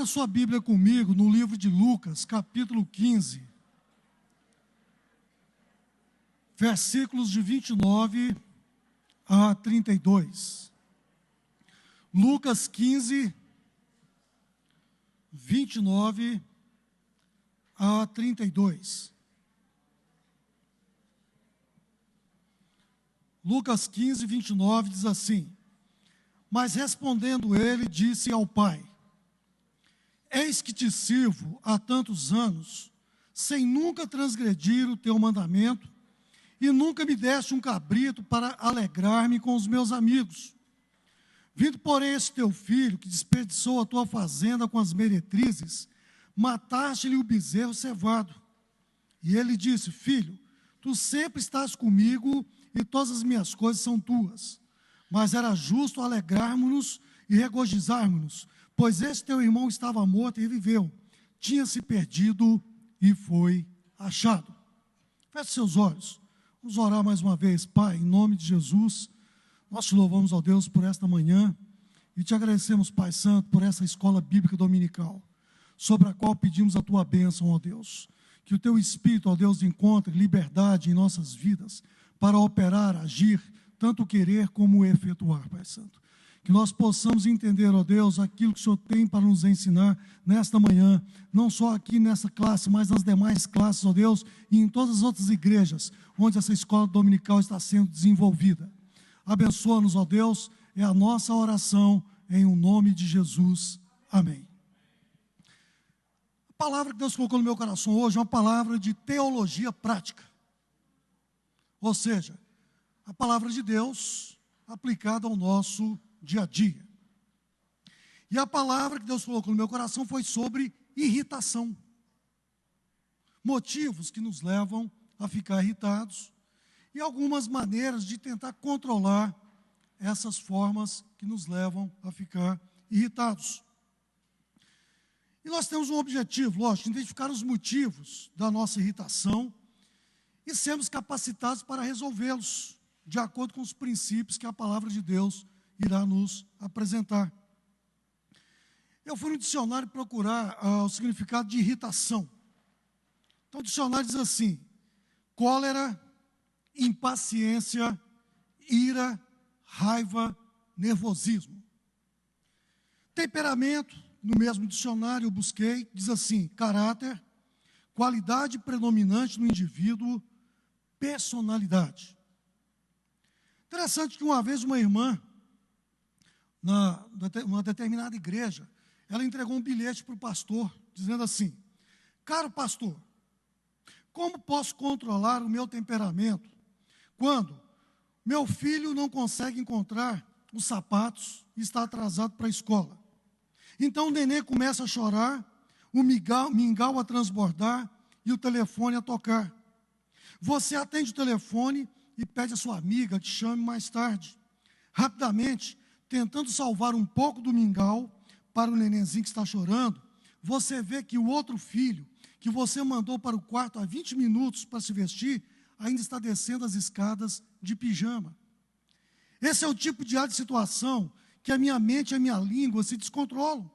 Abra sua Bíblia comigo no livro de Lucas, capítulo 15, versículos de 29 a 32. Lucas 15, 29 a 32. Lucas 15, 29 diz assim: Mas respondendo ele, disse ao pai: Eis que te sirvo há tantos anos, sem nunca transgredir o teu mandamento, e nunca me deste um cabrito para alegrar-me com os meus amigos. Vindo, porém, esse teu filho, que desperdiçou a tua fazenda com as meretrizes, mataste-lhe o bezerro cevado. E ele disse: Filho, tu sempre estás comigo, e todas as minhas coisas são tuas. Mas era justo alegrarmos-nos e regozijarmos-nos, pois esse teu irmão estava morto e viveu, tinha se perdido e foi achado. Feche seus olhos, vamos orar mais uma vez. Pai, em nome de Jesus, nós te louvamos, ó Deus, por esta manhã, e te agradecemos, Pai Santo, por essa escola bíblica dominical, sobre a qual pedimos a tua bênção, ó Deus, que o teu Espírito, ó Deus, encontre liberdade em nossas vidas, para operar, agir, tanto querer como efetuar, Pai Santo. Que nós possamos entender, ó Deus, aquilo que o Senhor tem para nos ensinar nesta manhã, não só aqui nessa classe, mas nas demais classes, ó Deus, e em todas as outras igrejas, onde essa escola dominical está sendo desenvolvida. Abençoa-nos, ó Deus, é a nossa oração, em o nome de Jesus. Amém. A palavra que Deus colocou no meu coração hoje é uma palavra de teologia prática. Ou seja, a palavra de Deus aplicada ao nosso dia a dia. E a palavra que Deus colocou no meu coração foi sobre irritação. Motivos que nos levam a ficar irritados e algumas maneiras de tentar controlar essas formas que nos levam a ficar irritados. E nós temos um objetivo, lógico, identificar os motivos da nossa irritação e sermos capacitados para resolvê-los, de acordo com os princípios que a palavra de Deus irá nos apresentar. Eu fui no dicionário procurar o significado de irritação. Então, o dicionário diz assim: cólera, impaciência, ira, raiva, nervosismo. Temperamento, no mesmo dicionário eu busquei, diz assim: caráter, qualidade predominante no indivíduo, personalidade. Interessante que uma vez uma irmã, numa determinada igreja, ela entregou um bilhete para o pastor, dizendo assim: caro pastor, como posso controlar o meu temperamento quando meu filho não consegue encontrar os sapatos e está atrasado para a escola? Então o neném começa a chorar, o mingau a transbordar e o telefone a tocar. Você atende o telefone e pede a sua amiga que chame mais tarde. Rapidamente, tentando salvar um pouco do mingau para o nenenzinho que está chorando, você vê que o outro filho, que você mandou para o quarto há 20 minutos para se vestir, ainda está descendo as escadas de pijama. Esse é o tipo de situação que a minha mente e a minha língua se descontrolam.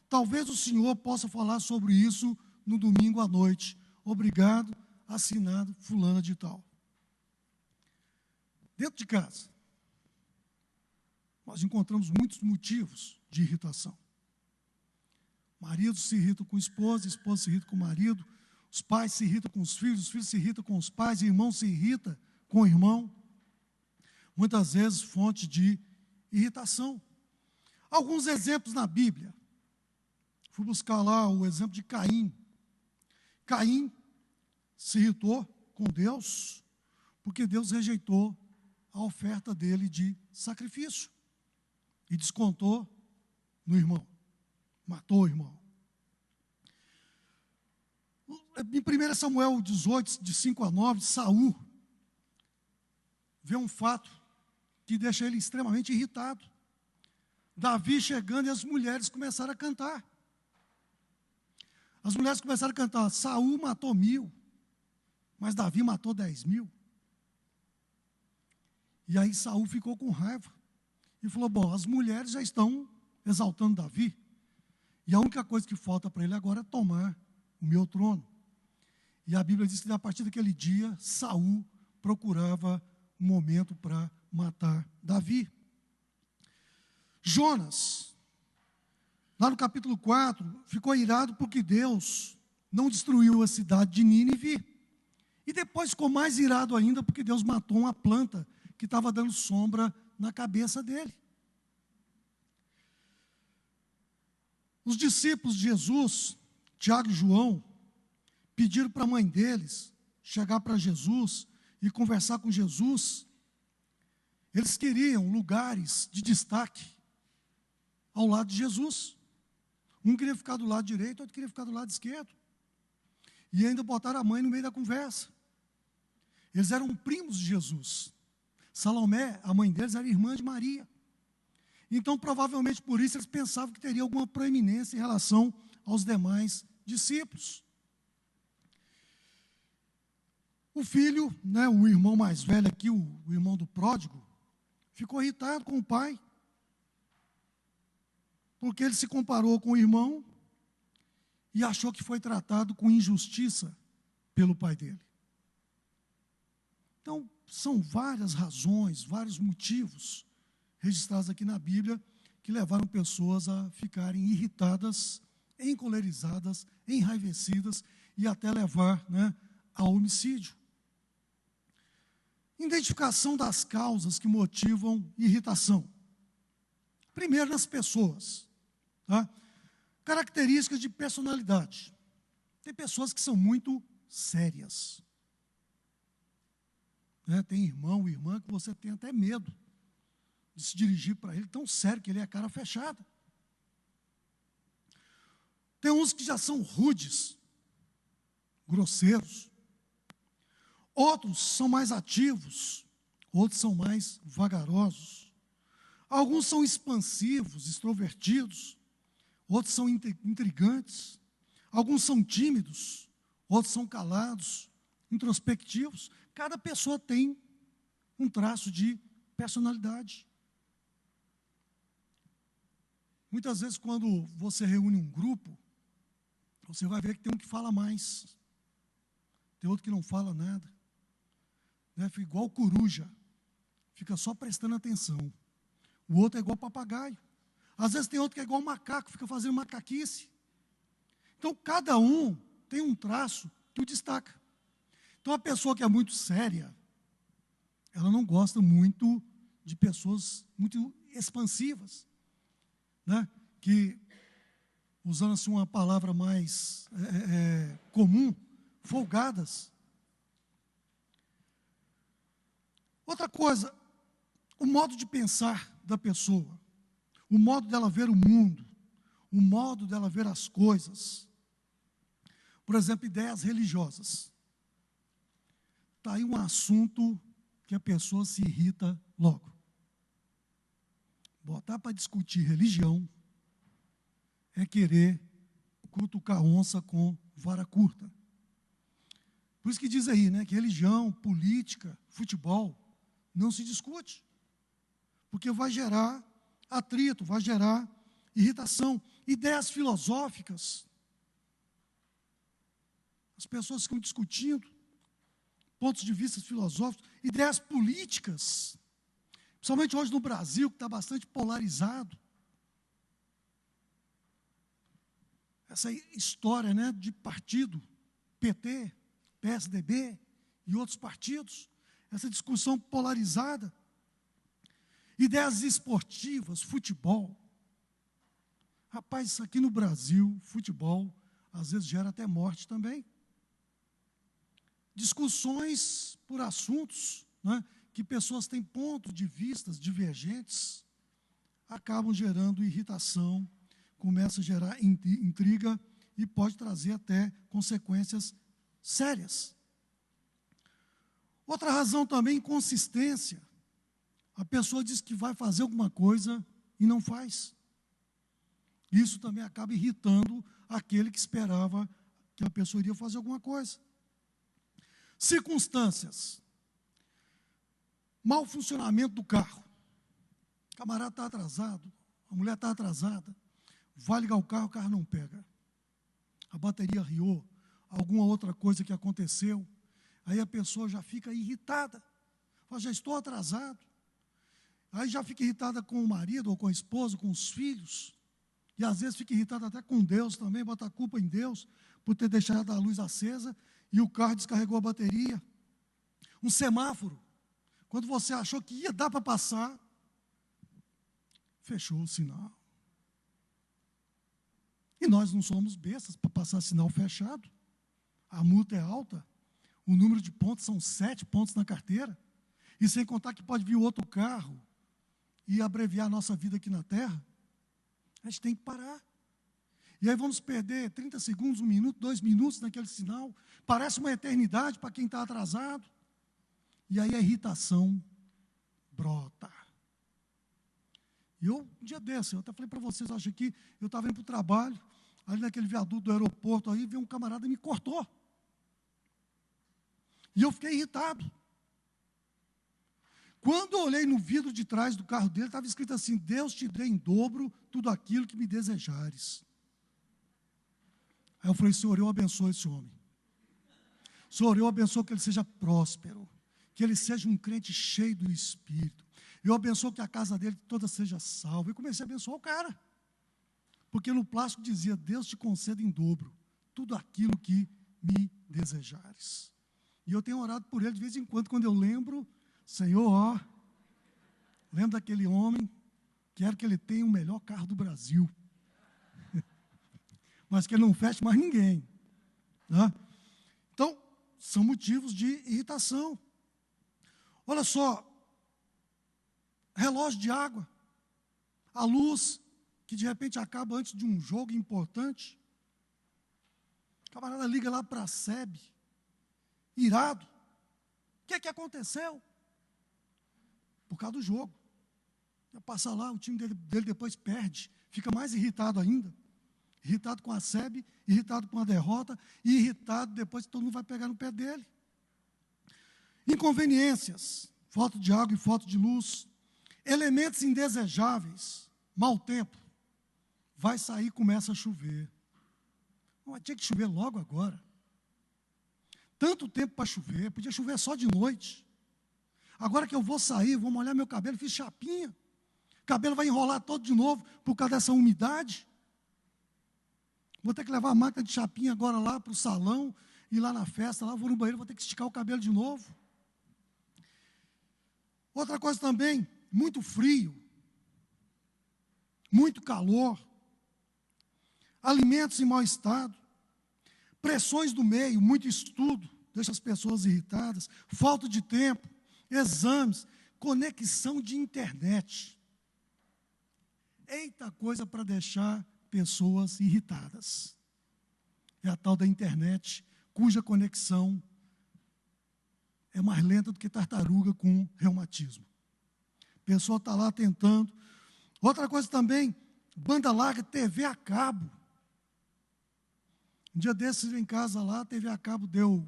Talvez o senhor possa falar sobre isso no domingo à noite. Obrigado, assinado fulana de tal. Dentro de casa, nós encontramos muitos motivos de irritação. Maridos se irritam com a esposa se irrita com o marido, os pais se irritam com os filhos se irritam com os pais, irmão se irrita com o irmão. Muitas vezes fonte de irritação. Alguns exemplos na Bíblia. Fui buscar lá o exemplo de Caim. Caim se irritou com Deus, porque Deus rejeitou a oferta dele de sacrifício e descontou no irmão, matou o irmão. Em 1 Samuel 18, de 5 a 9, Saul vê um fato que deixa ele extremamente irritado. Davi chegando e as mulheres começaram a cantar. As mulheres começaram a cantar: Saul matou 1000, mas Davi matou 10.000. E aí Saul ficou com raiva e falou: bom, as mulheres já estão exaltando Davi, E a única coisa que falta para ele agora é tomar o meu trono. E a Bíblia diz que a partir daquele dia, Saul procurava um momento para matar Davi. Jonas, lá no capítulo 4, ficou irado porque Deus não destruiu a cidade de Nínive. E depois ficou mais irado ainda porque Deus matou uma planta que estava dando sombra na cabeça dele. Os discípulos de Jesus, Tiago e João, pediram para a mãe deles chegar para Jesus e conversar com Jesus. Eles queriam lugares de destaque ao lado de Jesus. Um queria ficar do lado direito, outro queria ficar do lado esquerdo. E ainda botaram a mãe no meio da conversa. Eles eram primos de Jesus. Salomé, a mãe deles, era irmã de Maria. Então, provavelmente por isso, eles pensavam que teria alguma proeminência em relação aos demais discípulos. O filho, né, o irmão mais velho aqui, o irmão do pródigo, ficou irritado com o pai, porque ele se comparou com o irmão e achou que foi tratado com injustiça pelo pai dele. Então, são várias razões, vários motivos registrados aqui na Bíblia que levaram pessoas a ficarem irritadas, encolerizadas, enraivecidas e até levar, né, ao homicídio. Identificação das causas que motivam irritação. Primeiro, nas pessoas. Tá? Características de personalidade. Tem pessoas que são muito sérias. Né? Tem irmão, irmã, que você tem até medo de se dirigir para ele, tão sério que ele é cara fechada. Tem uns que já são rudes, grosseiros. Outros são mais ativos, outros são mais vagarosos. Alguns são expansivos, extrovertidos, outros são intrigantes. Alguns são tímidos, outros são calados, introspectivos. Cada pessoa tem um traço de personalidade. Muitas vezes, quando você reúne um grupo, você vai ver que tem um que fala mais, tem outro que não fala nada. Né, fica igual coruja, fica só prestando atenção. O outro é igual papagaio. Às vezes tem outro que é igual macaco, fica fazendo macaquice. Então, cada um tem um traço que o destaca. Então, a pessoa que é muito séria, ela não gosta muito de pessoas muito expansivas, né, que, usando assim uma palavra mais comum, folgadas. Outra coisa, o modo de pensar da pessoa, o modo dela ver o mundo, o modo dela ver as coisas. Por exemplo, ideias religiosas. Está aí um assunto que a pessoa se irrita logo. Botar para discutir religião é querer cutucar onça com vara curta. Por isso que diz aí, né, que religião, política, futebol, não se discute, porque vai gerar atrito, vai gerar irritação. Ideias filosóficas, as pessoas ficam discutindo pontos de vista filosóficos, ideias políticas, principalmente hoje no Brasil, que está bastante polarizado. Essa história, né, de partido, PT, PSDB e outros partidos, essa discussão polarizada, ideias esportivas, futebol. Rapaz, isso aqui no Brasil, futebol, às vezes gera até morte também. Discussões por assuntos, né, que pessoas têm pontos de vistas divergentes, acabam gerando irritação, começa a gerar intriga e pode trazer até consequências sérias. Outra razão também, inconsistência. A pessoa diz que vai fazer alguma coisa e não faz. Isso também acaba irritando aquele que esperava que a pessoa iria fazer alguma coisa. Circunstâncias. Mau funcionamento do carro. O camarada está atrasado, a mulher está atrasada. vai ligar o carro não pega. A bateria riou, alguma outra coisa que aconteceu, aí a pessoa já fica irritada, fala, já estou atrasado. Aí já fica irritada com o marido, ou com a esposa, com os filhos, e às vezes fica irritada até com Deus também, bota a culpa em Deus, por ter deixado a luz acesa, e o carro descarregou a bateria. Um semáforo, quando você achou que ia dar para passar, fechou o sinal. E nós não somos bestas para passar sinal fechado. A multa é alta, o número de pontos são 7 pontos na carteira, e sem contar que pode vir outro carro e abreviar a nossa vida aqui na terra. A gente tem que parar. E aí vamos perder 30 segundos, 1 minuto, 2 minutos naquele sinal. Parece uma eternidade para quem está atrasado. E aí a irritação brota. E um dia desse, eu até falei para vocês, acho que eu estava indo para o trabalho, ali naquele viaduto do aeroporto, aí veio um camarada e me cortou. E eu fiquei irritado. Quando eu olhei no vidro de trás do carro dele, estava escrito assim, Deus te dê em dobro tudo aquilo que me desejares. Aí eu falei, Senhor, eu abençoo esse homem. Senhor, eu abençoo que ele seja próspero, que ele seja um crente cheio do Espírito. Eu abençoo que a casa dele toda seja salva. E comecei a abençoar o cara. Porque no plástico dizia, Deus te conceda em dobro tudo aquilo que me desejares. E eu tenho orado por ele de vez em quando eu lembro, Senhor, ó, lembro daquele homem, quero que ele tenha o melhor carro do Brasil. Mas que ele não feche mais ninguém. Né? Então, são motivos de irritação. Olha só, relógio de água, a luz que de repente acaba antes de um jogo importante. O camarada liga lá para a SEB, irado. O que aconteceu? Por causa do jogo. Vai passar lá, o time dele depois perde, fica mais irritado ainda. Irritado com a SEB, irritado com a derrota, e irritado depois que todo mundo vai pegar no pé dele. Inconveniências, falta de água e falta de luz, elementos indesejáveis, mau tempo, vai sair e começa a chover. Mas tinha que chover logo agora. Tanto tempo para chover, podia chover só de noite. Agora que eu vou sair, vou molhar meu cabelo, fiz chapinha, o cabelo vai enrolar todo de novo por causa dessa umidade. Vou ter que levar a máquina de chapinha agora lá para o salão, ir lá na festa, lá vou no banheiro, vou ter que esticar o cabelo de novo. Outra coisa também, muito frio, muito calor, alimentos em mau estado, pressões do meio, muito estudo, deixa as pessoas irritadas, falta de tempo, exames, conexão de internet. Eita coisa para deixar pessoas irritadas. É a tal da internet, cuja conexão é mais lenta do que tartaruga com reumatismo. A pessoa está lá tentando. Outra coisa também, banda larga, TV a cabo. Um dia desses em casa lá, a TV a cabo deu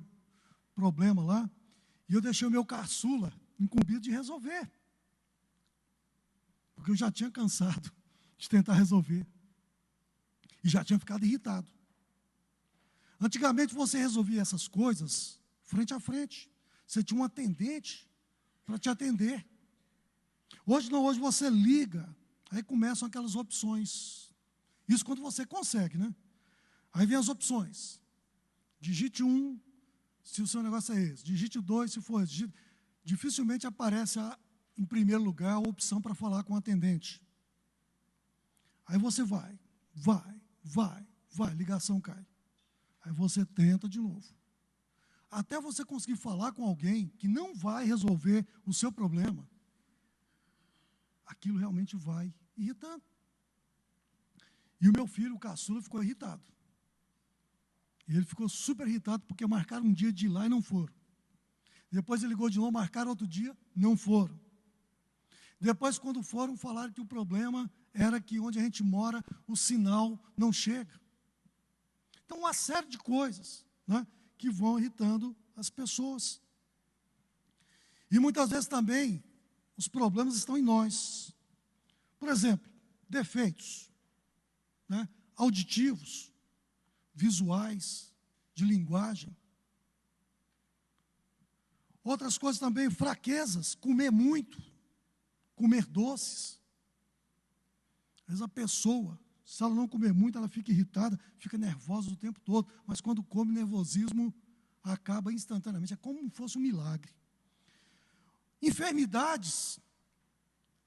problema lá, e eu deixei o meu caçula incumbido de resolver. Porque eu já tinha cansado de tentar resolver. E já tinha ficado irritado. Antigamente você resolvia essas coisas frente a frente. Você tinha um atendente para te atender. Hoje não, hoje você liga, aí começam aquelas opções. Isso quando você consegue, né? Aí vem as opções. Digite 1, se o seu negócio é esse. Digite 2, se for esse. Dificilmente aparece, em primeiro lugar, a opção para falar com o atendente. Aí você vai, ligação cai. Aí você tenta de novo. Até você conseguir falar com alguém que não vai resolver o seu problema, aquilo realmente vai irritando. E o meu filho, o caçula, ficou irritado. E ele ficou super irritado porque marcaram um dia de ir lá e não foram. Depois ele ligou de novo, marcaram outro dia, não foram. Depois, quando foram, falaram que o problema era que onde a gente mora, o sinal não chega. Então, uma série de coisas, né, que vão irritando as pessoas. E muitas vezes também, os problemas estão em nós. Por exemplo, defeitos. né, auditivos, visuais, de linguagem. Outras coisas também, fraquezas, comer muito, comer doces. Às vezes a pessoa, se ela não comer muito, ela fica irritada, fica nervosa o tempo todo, mas quando come, o nervosismo acaba instantaneamente, é como se fosse um milagre. Enfermidades,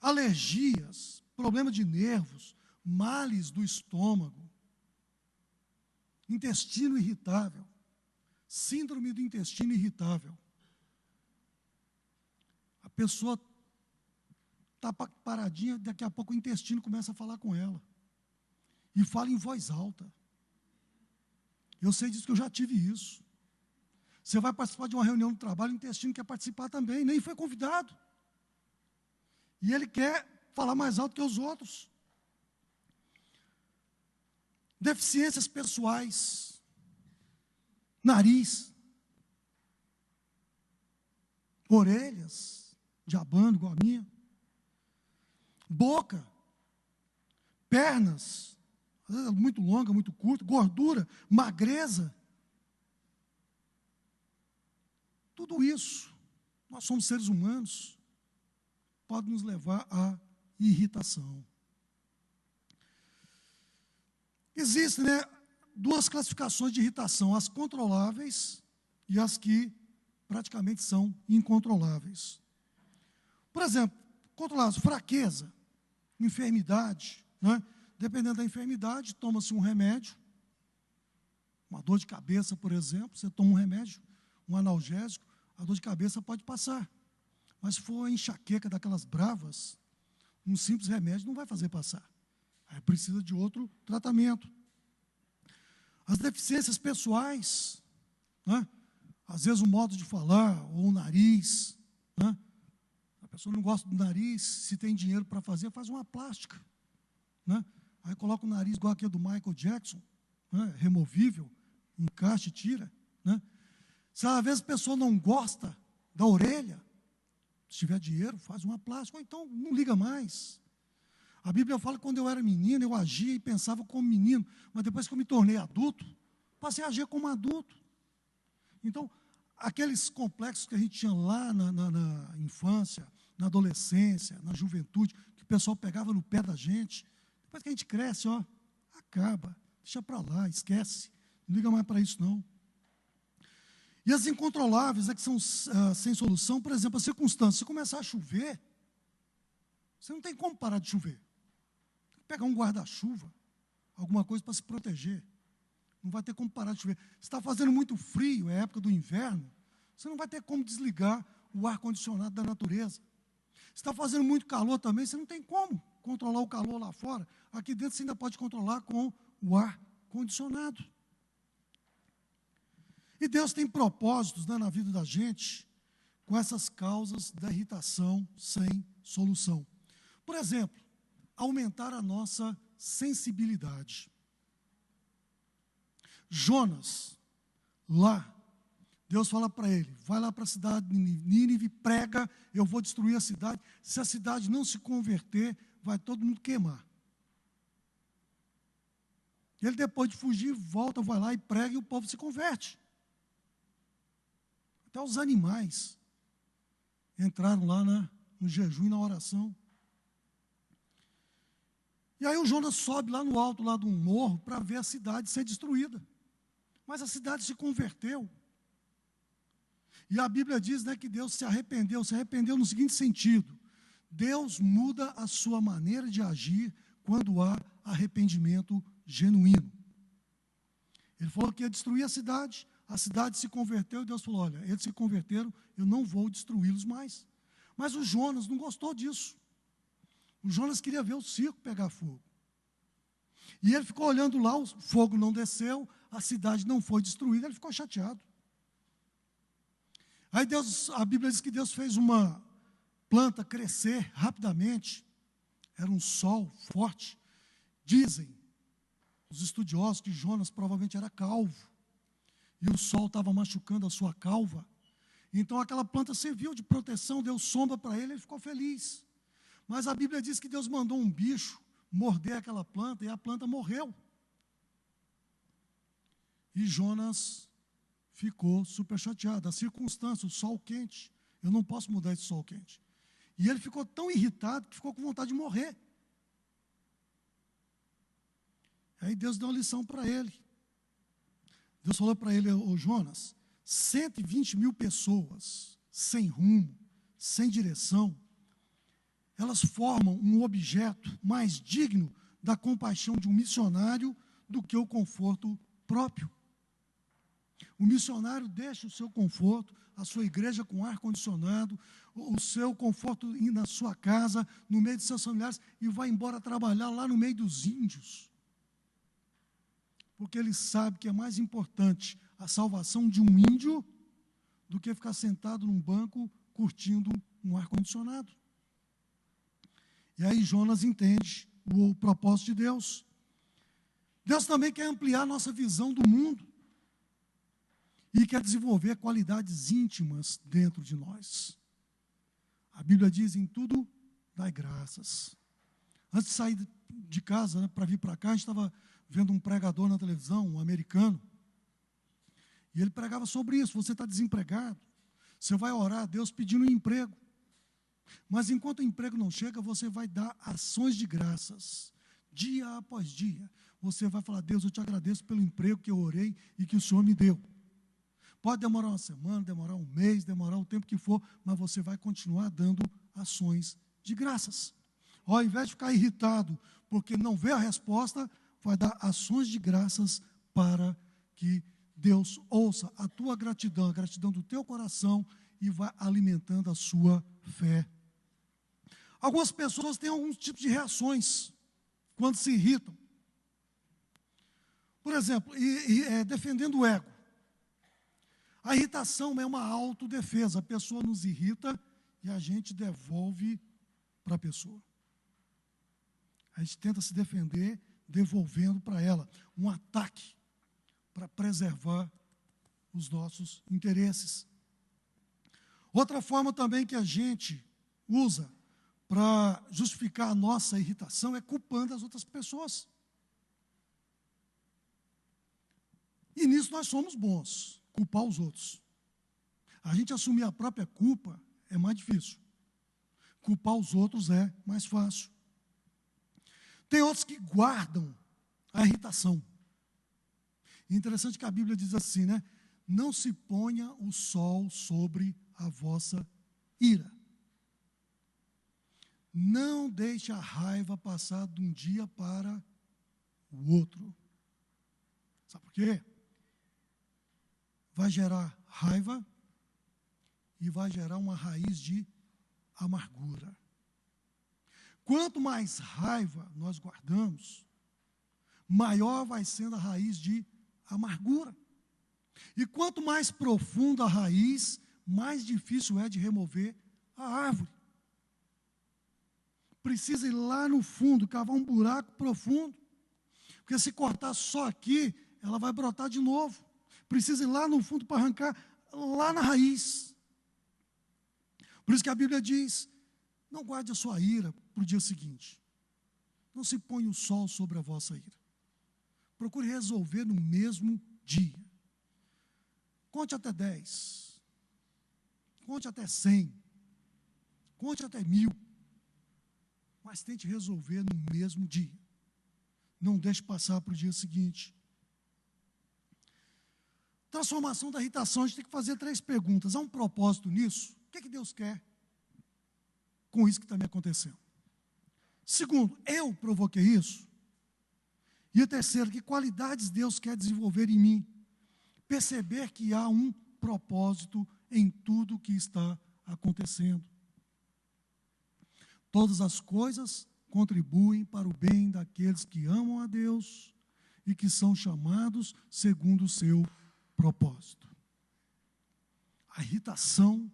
alergias, problemas de nervos, males do estômago, intestino irritável, síndrome do intestino irritável. A pessoa está paradinha, daqui a pouco o intestino começa a falar com ela. E fala em voz alta. Eu sei disso, que eu já tive isso. Você vai participar de uma reunião no trabalho, o intestino quer participar também, nem foi convidado. E ele quer falar mais alto que os outros. Deficiências pessoais. Nariz. Orelhas, de abano, igual a minha. Boca. Pernas, às vezes muito longa, muito curta. Gordura, magreza. Tudo isso, nós somos seres humanos, pode nos levar à irritação. Existem, duas classificações de irritação, as controláveis e as que praticamente são incontroláveis. Por exemplo, controláveis, fraqueza, enfermidade, dependendo da enfermidade, toma-se um remédio, uma dor de cabeça, por exemplo, você toma um remédio, um analgésico, a dor de cabeça pode passar. Mas se for enxaqueca daquelas bravas, um simples remédio não vai fazer passar. Aí precisa de outro tratamento. As deficiências pessoais, às vezes o modo de falar, ou o nariz, a pessoa não gosta do nariz, se tem dinheiro para fazer, faz uma plástica. Aí coloca o nariz igual aquele do Michael Jackson, removível, encaixa e tira. Se às vezes a pessoa não gosta da orelha, se tiver dinheiro, faz uma plástica, ou então não liga mais. A Bíblia fala que quando eu era menino, eu agia e pensava como menino, mas depois que eu me tornei adulto, passei a agir como adulto. Então, aqueles complexos que a gente tinha lá na infância, na adolescência, na juventude, que o pessoal pegava no pé da gente, depois que a gente cresce, acaba, deixa para lá, esquece, não liga mais para isso não. E as incontroláveis, que são sem solução, por exemplo, as circunstâncias. Se começar a chover, você não tem como parar de chover. Tem que pegar um guarda-chuva, alguma coisa para se proteger. Não vai ter como parar de chover. Se está fazendo muito frio, é época do inverno, você não vai ter como desligar o ar-condicionado da natureza. Se está fazendo muito calor também, você não tem como controlar o calor lá fora. Aqui dentro você ainda pode controlar com o ar-condicionado. E Deus tem propósitos na vida da gente com essas causas da irritação sem solução. Por exemplo, aumentar a nossa sensibilidade. Jonas, lá, Deus fala para ele, vai lá para a cidade de Nínive, prega, eu vou destruir a cidade. Se a cidade não se converter, vai todo mundo queimar. Ele, depois de fugir, volta, vai lá e prega e o povo se converte. Até os animais entraram lá no jejum e na oração. E aí o Jonas sobe lá no alto, lá de um morro, para ver a cidade ser destruída. Mas a cidade se converteu. E a Bíblia diz, que Deus se arrependeu no seguinte sentido: Deus muda a sua maneira de agir quando há arrependimento genuíno. Ele falou que ia destruir a cidade se converteu, e Deus falou, olha, eles se converteram, eu não vou destruí-los mais. Mas o Jonas não gostou disso. O Jonas queria ver o circo pegar fogo. E ele ficou olhando lá, o fogo não desceu, a cidade não foi destruída, ele ficou chateado. Aí a Bíblia diz que Deus fez uma planta crescer rapidamente, era um sol forte. Dizem os estudiosos que Jonas provavelmente era calvo, e o sol estava machucando a sua calva. Então aquela planta serviu de proteção, deu sombra para ele, ele ficou feliz. Mas a Bíblia diz que Deus mandou um bicho morder aquela planta e a planta morreu. E Jonas ficou super chateado. A circunstância, o sol quente, eu não posso mudar esse sol quente. E ele ficou tão irritado que ficou com vontade de morrer. Aí Deus deu uma lição para ele. Deus falou para ele: ô Jonas, 120 mil pessoas, sem rumo, sem direção, elas formam um objeto mais digno da compaixão de um missionário do que o conforto próprio. O missionário deixa o seu conforto, a sua igreja com ar-condicionado, o seu conforto na sua casa, no meio de seus familiares, e vai embora trabalhar lá no meio dos índios. Porque ele sabe que é mais importante a salvação de um índio do que ficar sentado num banco curtindo um ar-condicionado. E aí Jonas entende o propósito de Deus. Deus também quer ampliar nossa visão do mundo e quer desenvolver qualidades íntimas dentro de nós. A Bíblia diz: em tudo dai graças. Antes de sair de casa, para vir para cá, a gente estava vendo um pregador na televisão, um americano, e ele pregava sobre isso. Você está desempregado, você vai orar a Deus pedindo um emprego, mas enquanto o emprego não chega, você vai dar ações de graças, dia após dia. Você vai falar: Deus, eu te agradeço pelo emprego que eu orei e que o Senhor me deu. Pode demorar uma semana, demorar um mês, demorar o tempo que for, mas você vai continuar dando ações de graças. Ao invés de ficar irritado porque não vê a resposta, vai dar ações de graças para que Deus ouça a tua gratidão, a gratidão do teu coração, e vai alimentando a sua fé. Algumas pessoas têm alguns tipos de reações quando se irritam. Por exemplo, defendendo o ego. A irritação é uma autodefesa. A pessoa nos irrita e a gente devolve para a pessoa. A gente tenta se defender devolvendo para ela um ataque para preservar os nossos interesses. Outra forma também que a gente usa para justificar a nossa irritação é culpando as outras pessoas. E nisso nós somos bons, culpar os outros. A gente assumir a própria culpa é mais difícil. Culpar os outros é mais fácil. Tem outros que guardam a irritação. E interessante que a Bíblia diz assim, né? Não se ponha o sol sobre a vossa ira. Não deixe a raiva passar de um dia para o outro. Sabe por quê? Vai gerar raiva e vai gerar uma raiz de amargura. Quanto mais raiva nós guardamos, maior vai sendo a raiz de amargura. E quanto mais profunda a raiz, mais difícil é de remover a árvore. Precisa ir lá no fundo, cavar um buraco profundo. Porque se cortar só aqui, ela vai brotar de novo. Precisa ir lá no fundo para arrancar lá na raiz. Por isso que a Bíblia diz: não guarde a sua ira para o dia seguinte. Não se ponha o sol sobre a vossa ira. Procure resolver no mesmo dia. Conte até 10. Conte até 100. Conte até 1000. Mas tente resolver no mesmo dia. Não deixe passar para o dia seguinte. Transformação da irritação, a gente tem que fazer 3 perguntas. Há um propósito nisso? O que é que Deus quer com isso que está me acontecendo? Segundo, eu provoquei isso? E a terceira, que qualidades Deus quer desenvolver em mim? Perceber que há um propósito em tudo que está acontecendo. Todas as coisas contribuem para o bem daqueles que amam a Deus e que são chamados segundo o seu propósito. A irritação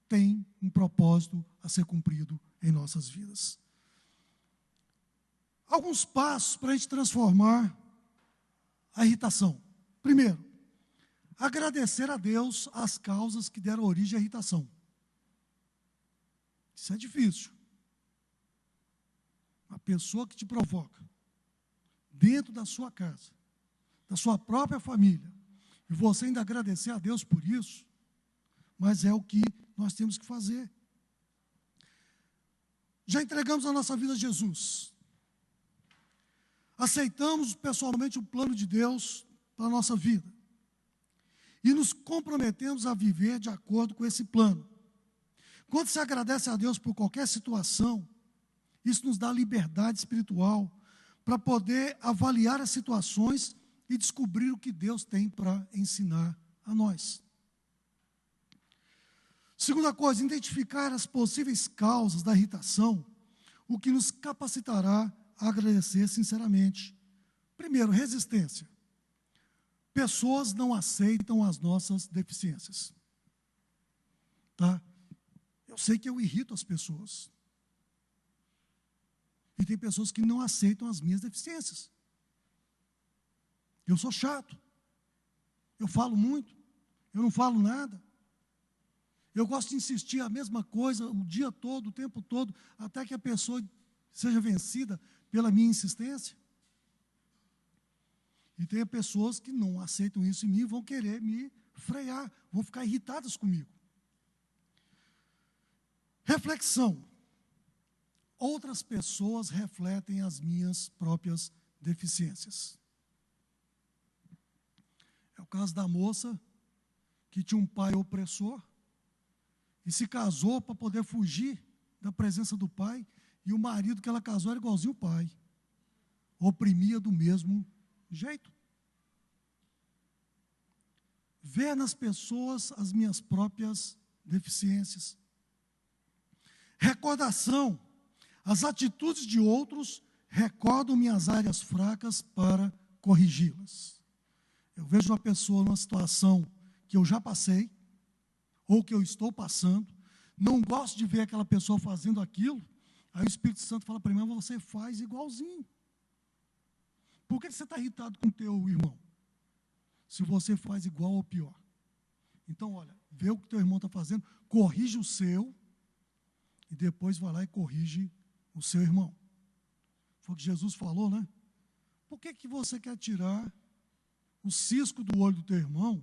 tem um propósito a ser cumprido em nossas vidas. Alguns passos para a gente transformar a irritação. Primeiro, agradecer a Deus as causas que deram origem à irritação. Isso é difícil. uma pessoa que te provoca, dentro da sua casa, da sua própria família, e você ainda agradecer a Deus por isso, mas é o que nós temos que fazer. Já entregamos a nossa vida a Jesus. Aceitamos pessoalmente o plano de Deus para a nossa vida. E nos comprometemos a viver de acordo com esse plano. Quando se agradece a Deus por qualquer situação, isso nos dá liberdade espiritual para poder avaliar as situações e descobrir o que Deus tem para ensinar a nós. Segunda coisa, identificar as possíveis causas da irritação, o que nos capacitará a agradecer sinceramente. Primeiro, resistência. Pessoas não aceitam as nossas deficiências. Tá? Eu sei que eu irrito as pessoas. E tem pessoas que não aceitam as minhas deficiências. Eu sou chato. Eu falo muito. Eu não falo nada. Eu gosto de insistir a mesma coisa o dia todo, o tempo todo, até que a pessoa seja vencida pela minha insistência. E tem pessoas que não aceitam isso em mim e vão querer me frear, vão ficar irritadas comigo. Reflexão. Outras pessoas refletem as minhas próprias deficiências. É o caso da moça que tinha um pai opressor e se casou para poder fugir da presença do pai, e o marido que ela casou era igualzinho o pai, oprimia do mesmo jeito. Ver nas pessoas as minhas próprias deficiências. Recordação. As atitudes de outros recordam minhas áreas fracas para corrigi-las. Eu vejo uma pessoa numa situação que eu já passei, ou que eu estou passando, não gosto de ver aquela pessoa fazendo aquilo, aí o Espírito Santo fala para mim, mas você faz igualzinho. Por que você está irritado com o teu irmão? Se você faz igual ou pior. Então, olha, vê o que teu irmão está fazendo, corrige o seu, e depois vai lá e corrige o seu irmão. Foi o que Jesus falou, né? Por que você quer tirar o cisco do olho do teu irmão,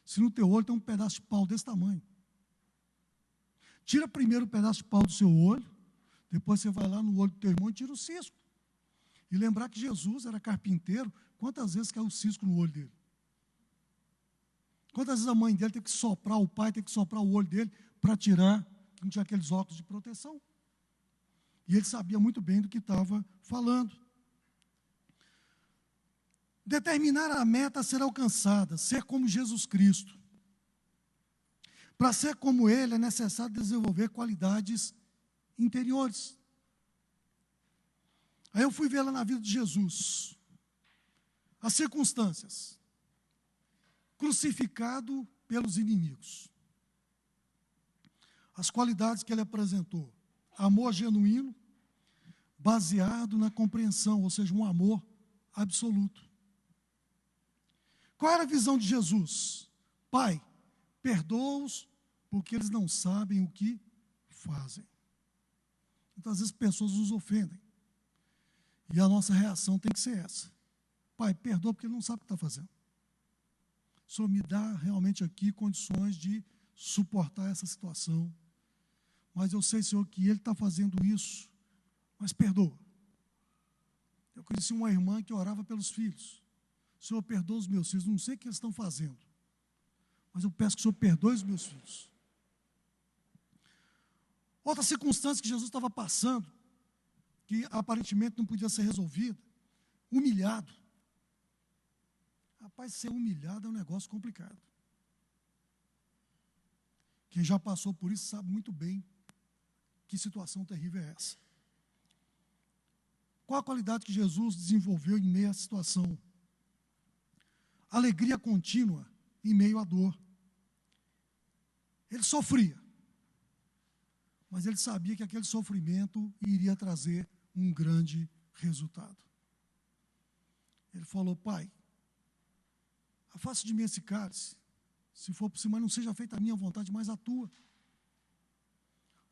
se no teu olho tem um pedaço de pau desse tamanho? Tira primeiro o pedaço de pau do seu olho, depois você vai lá no olho do teu irmão e tira o cisco. E lembrar que Jesus era carpinteiro, quantas vezes caiu o cisco no olho dele? Quantas vezes a mãe dele teve que soprar, o pai teve que soprar o olho dele para tirar, que não tinha aqueles óculos de proteção. E ele sabia muito bem do que estava falando. Determinar a meta a ser alcançada, ser como Jesus Cristo. Para ser como Ele, é necessário desenvolver qualidades interiores. Aí eu fui ver lá na vida de Jesus, as circunstâncias. Crucificado pelos inimigos. As qualidades que Ele apresentou. Amor genuíno, baseado na compreensão, ou seja, um amor absoluto. Qual era a visão de Jesus? Pai, perdoa-os, porque eles não sabem o que fazem. Muitas vezes pessoas nos ofendem. E a nossa reação tem que ser essa. Pai, perdoa porque ele não sabe o que está fazendo. O Senhor me dá realmente aqui condições de suportar essa situação. Mas eu sei, Senhor, que ele está fazendo isso, mas perdoa. Eu conheci uma irmã que orava pelos filhos. Senhor, perdoa os meus filhos, não sei o que eles estão fazendo, mas eu peço que o Senhor perdoe os meus filhos. Outra circunstância que Jesus estava passando, que aparentemente não podia ser resolvida, humilhado. Rapaz, ser humilhado é um negócio complicado. Quem já passou por isso sabe muito bem que situação terrível é essa. Qual a qualidade que Jesus desenvolveu em meio à situação? Alegria contínua em meio à dor. Ele sofria, mas ele sabia que aquele sofrimento iria trazer um grande resultado. Ele falou, Pai, afasta de mim esse cálice, se for possível, mas não seja feita a minha vontade, mas a tua.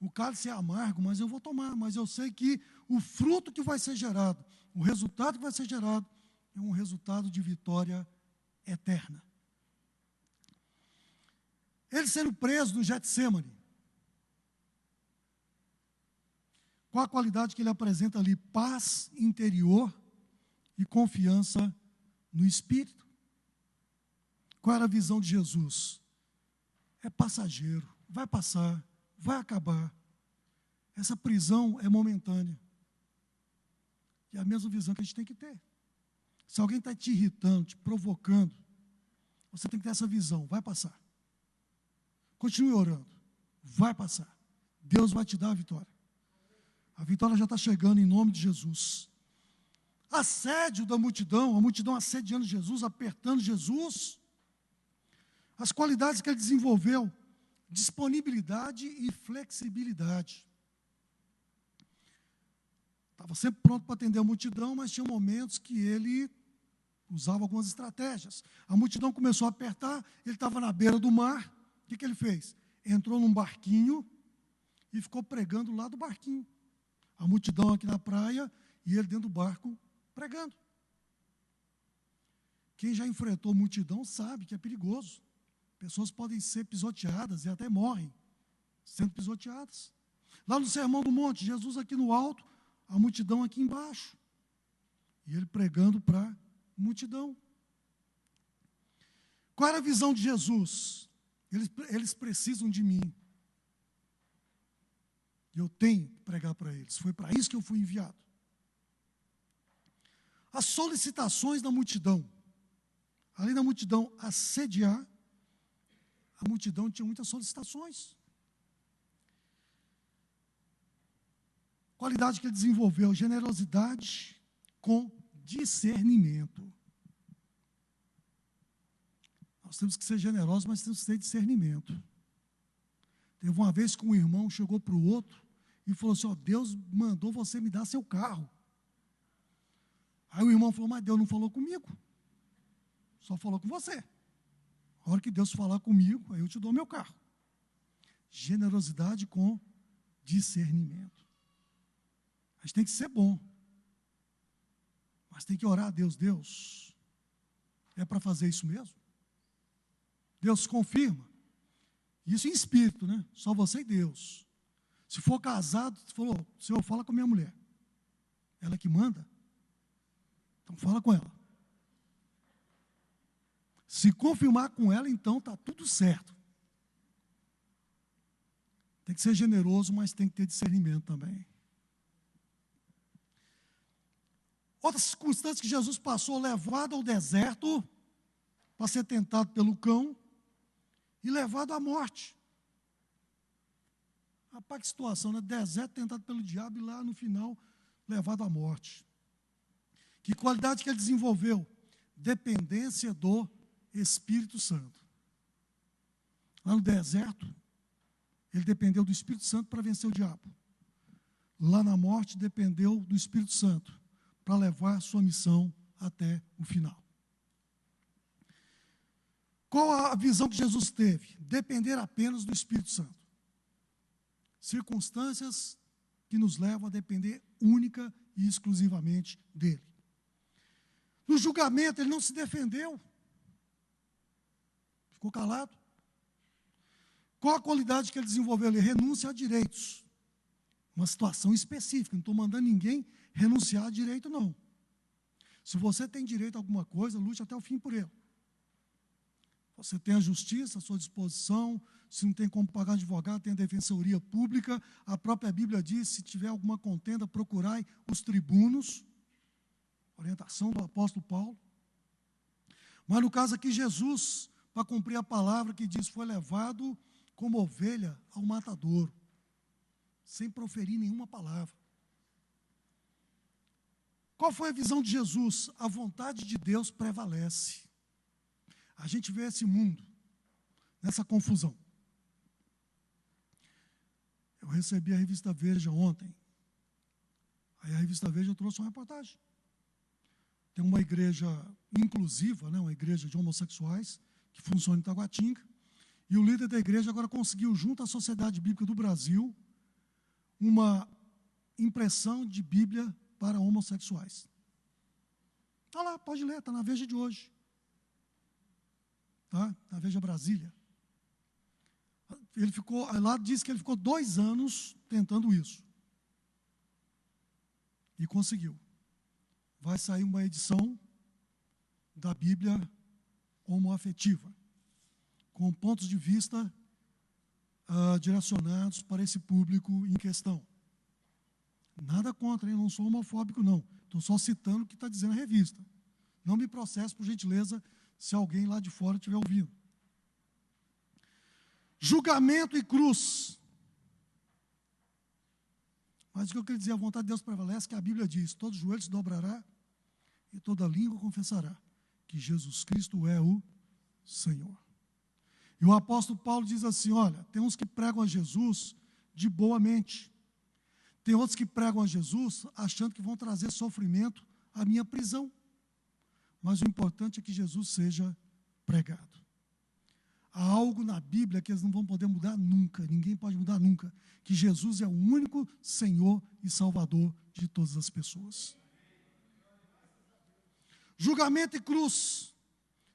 o cálice é amargo, mas eu vou tomar, mas eu sei que o fruto que vai ser gerado, o resultado que vai ser gerado, é um resultado de vitória eterna. Ele sendo preso no Getsêmani, qual a qualidade que ele apresenta ali? Paz interior e confiança no Espírito. Qual era a visão de Jesus? É passageiro, vai passar, vai acabar. Essa prisão é momentânea. E é a mesma visão que a gente tem que ter. Se alguém está te irritando, te provocando, você tem que ter essa visão, vai passar. Continue orando, vai passar. Deus vai te dar a vitória. A vitória já está chegando em nome de Jesus. Assédio da multidão, a multidão assediando Jesus, apertando Jesus. As qualidades que ele desenvolveu, disponibilidade e flexibilidade. Estava sempre pronto para atender a multidão, mas tinha momentos que ele usava algumas estratégias. A multidão começou a apertar, ele estava na beira do mar. O que ele fez? Entrou num barquinho e ficou pregando lá do barquinho. A multidão aqui na praia e ele dentro do barco pregando. Quem já enfrentou multidão sabe que é perigoso. Pessoas podem ser pisoteadas e até morrem sendo pisoteadas. Lá no Sermão do Monte, Jesus aqui no alto, a multidão aqui embaixo. E ele pregando para a multidão. Qual era a visão de Jesus? Eles precisam de mim. Eu tenho que pregar para eles. Foi para isso que eu fui enviado. As solicitações da multidão. Além da multidão assediar, a multidão tinha muitas solicitações. Qualidade que ele desenvolveu, generosidade com discernimento. Nós temos que ser generosos, mas temos que ter discernimento. Teve uma vez que um irmão chegou para o outro e falou assim, Deus mandou você me dar seu carro. Aí o irmão falou, mas Deus não falou comigo, só falou com você. A hora que Deus falar comigo, aí eu te dou meu carro. Generosidade com discernimento. A gente tem que ser bom, mas tem que orar a Deus. Deus, é para fazer isso mesmo? Deus confirma. Isso em espírito, né? Só você e Deus. Se for casado, você falou, Senhor, fala com a minha mulher. Ela que manda. Então fala com ela. Se confirmar com ela, então está tudo certo. Tem que ser generoso, mas tem que ter discernimento também. Outras circunstâncias que Jesus passou, levado ao deserto, para ser tentado pelo cão, e levado à morte. Rapaz, que situação, né? Deserto tentado pelo diabo e lá no final levado à morte. Que qualidade que ele desenvolveu? Dependência do Espírito Santo. Lá no deserto, ele dependeu do Espírito Santo para vencer o diabo. Lá na morte, dependeu do Espírito Santo para levar a sua missão até o final. Qual a visão que Jesus teve? Depender apenas do Espírito Santo. Circunstâncias que nos levam a depender única e exclusivamente dele. No julgamento, ele não se defendeu. Ficou calado. Qual a qualidade que ele desenvolveu? Ele renúncia a direitos. Uma situação específica. Não estou mandando ninguém renunciar a direito, não. Se você tem direito a alguma coisa, lute até o fim por ele. Você tem a justiça à sua disposição, se não tem como pagar advogado, tem a defensoria pública. A própria Bíblia diz, se tiver alguma contenda, procurai os tribunos. Orientação do apóstolo Paulo. Mas no caso aqui, Jesus, para cumprir a palavra que diz, foi levado como ovelha ao matadouro, sem proferir nenhuma palavra. Qual foi a visão de Jesus? A vontade de Deus prevalece. A gente vê esse mundo nessa confusão. Eu recebi a revista Veja ontem. Aí a revista Veja trouxe uma reportagem. Tem uma igreja inclusiva, né, uma igreja de homossexuais, que funciona em Taguatinga, e o líder da igreja agora conseguiu, junto à Sociedade Bíblica do Brasil, uma impressão de Bíblia para homossexuais. Está lá, pode ler, está na Veja de hoje. Tá? Na Veja Brasília. Ele ficou, lá diz que ele ficou 2 anos tentando isso. E conseguiu. Vai sair uma edição da Bíblia homoafetiva, com pontos de vista direcionados para esse público em questão. Nada contra, hein? Eu não sou homofóbico, não. Estou só citando o que está dizendo a revista. Não me processe, por gentileza, se alguém lá de fora estiver ouvindo. Julgamento e cruz. Mas o que eu queria dizer, a vontade de Deus prevalece, que a Bíblia diz: todo joelho se dobrará e toda língua confessará que Jesus Cristo é o Senhor. E o apóstolo Paulo diz assim, olha, tem uns que pregam a Jesus de boa mente. Tem outros que pregam a Jesus achando que vão trazer sofrimento à minha prisão. Mas o importante é que Jesus seja pregado. Há algo na Bíblia que eles não vão poder mudar nunca, ninguém pode mudar nunca, que Jesus é o único Senhor e Salvador de todas as pessoas. Julgamento e cruz.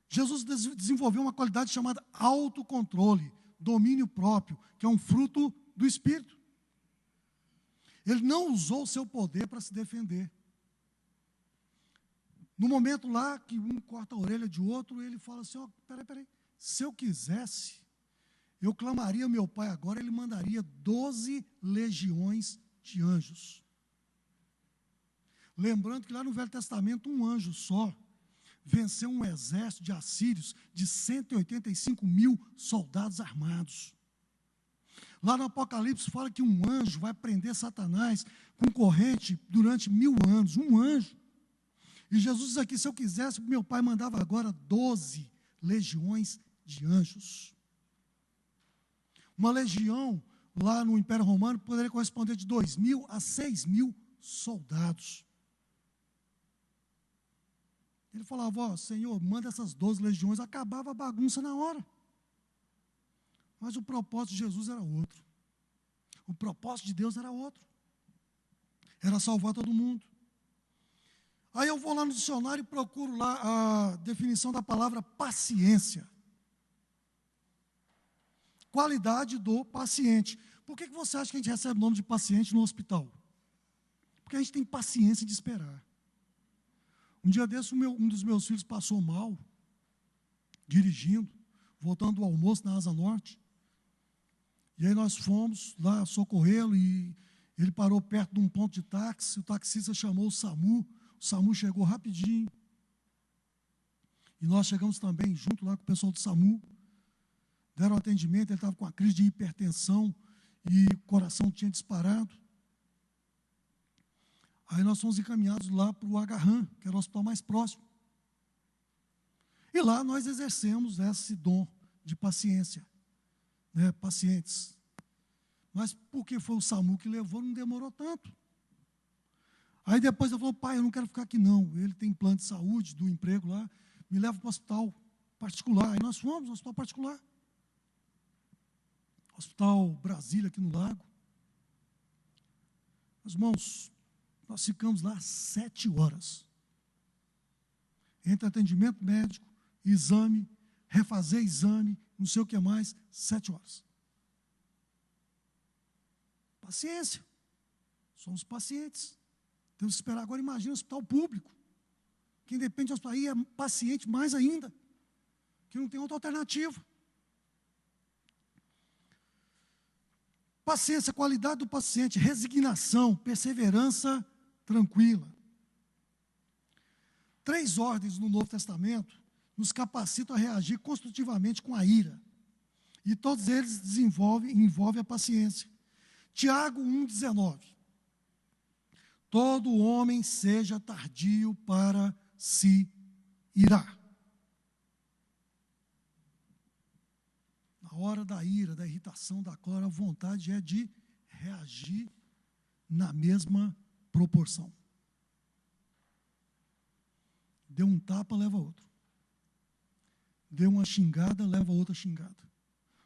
Jesus desenvolveu uma qualidade chamada autocontrole, domínio próprio, que é um fruto do Espírito. Ele não usou o seu poder para se defender. No momento lá que um corta a orelha de outro, ele fala assim, ó, peraí, se eu quisesse, eu clamaria ao meu Pai agora, ele mandaria 12 legiões de anjos. Lembrando que lá no Velho Testamento, um anjo só venceu um exército de assírios de 185 mil soldados armados. Lá no Apocalipse fala que um anjo vai prender Satanás com corrente durante 1000 anos, um anjo. E Jesus diz aqui, se eu quisesse, meu Pai mandava agora 12 legiões de anjos. Uma legião, lá no Império Romano, poderia corresponder de 2.000 a 6.000 soldados. Ele falava, ó, Senhor, manda essas 12 legiões, acabava a bagunça na hora. Mas o propósito de Jesus era outro. O propósito de Deus era outro. Era salvar todo mundo. Aí eu vou lá no dicionário e procuro lá a definição da palavra paciência. Qualidade do paciente. Por que você acha que a gente recebe o nome de paciente no hospital? Porque a gente tem paciência de esperar. Um dia desse, um dos meus filhos passou mal, dirigindo, voltando do almoço na Asa Norte. E aí nós fomos lá socorrê-lo e ele parou perto de um ponto de táxi, o taxista chamou o SAMU chegou rapidinho. E nós chegamos também junto lá com o pessoal do SAMU, deram atendimento, ele estava com uma crise de hipertensão e o coração tinha disparado. Aí nós fomos encaminhados lá para o Agarram, que era o hospital mais próximo. E lá nós exercemos esse dom de paciência, né, pacientes. Mas porque foi o SAMU que levou, não demorou tanto. Aí depois ele falou, pai, eu não quero ficar aqui não. Ele tem plano de saúde, do emprego lá, me leva para o hospital particular. Aí nós fomos no hospital particular. Hospital Brasília, aqui no Lago. Meus irmãos, nós ficamos lá 7 horas. Entre atendimento médico, exame, refazer exame, não sei o que mais, 7 horas. Paciência. Somos pacientes. Temos que esperar. Agora imagina o hospital público. Quem depende do hospital aí é paciente mais ainda, que não tem outra alternativa. Paciência, qualidade do paciente, resignação, perseverança tranquila. 3 ordens no Novo Testamento nos capacitam a reagir construtivamente com a ira. E todos eles envolvem a paciência. Tiago 1,19. Todo homem seja tardio para se irar. Na hora da ira, da irritação, da cólera, a vontade é de reagir na mesma proporção. Deu um tapa, leva outro. Deu uma xingada, leva outra xingada.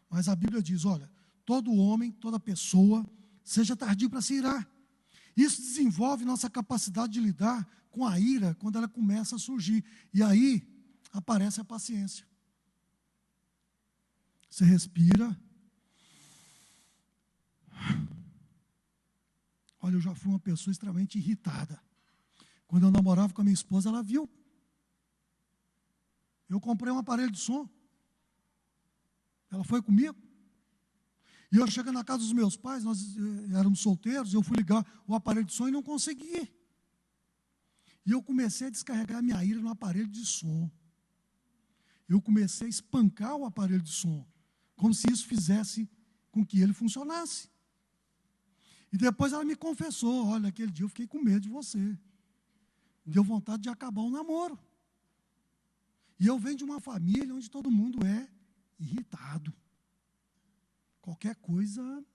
Mas a Bíblia diz, olha, todo homem, toda pessoa, seja tardio para se irar. Isso desenvolve nossa capacidade de lidar com a ira quando ela começa a surgir. E aí aparece a paciência. Você respira. Olha, eu já fui uma pessoa extremamente irritada. Quando eu namorava com a minha esposa, ela viu. Eu comprei um aparelho de som. Ela foi comigo. E eu cheguei na casa dos meus pais, nós éramos solteiros, eu fui ligar o aparelho de som e não consegui. E eu comecei a descarregar minha ira no aparelho de som. Eu comecei a espancar o aparelho de som, como se isso fizesse com que ele funcionasse. E depois ela me confessou, olha, aquele dia eu fiquei com medo de você. Me deu vontade de acabar o namoro. E eu venho de uma família onde todo mundo é irritado. Qualquer coisa,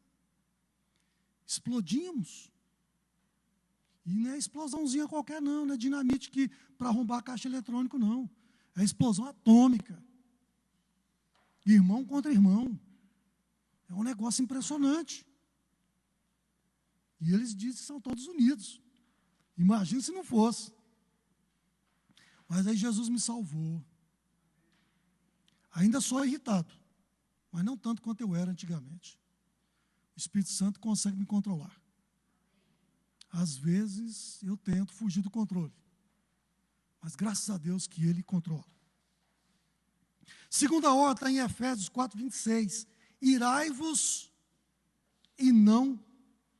explodimos. E não é explosãozinha qualquer não, não é dinamite que para arrombar a caixa eletrônica não. É explosão atômica. Irmão contra irmão. É um negócio impressionante. E eles dizem que são todos unidos. Imagina se não fosse. Mas aí Jesus me salvou. Ainda sou irritado, mas não tanto quanto eu era antigamente. O Espírito Santo consegue me controlar. Às vezes eu tento fugir do controle, mas graças a Deus que Ele controla. Segunda ordem está em Efésios 4:26. Irai-vos e não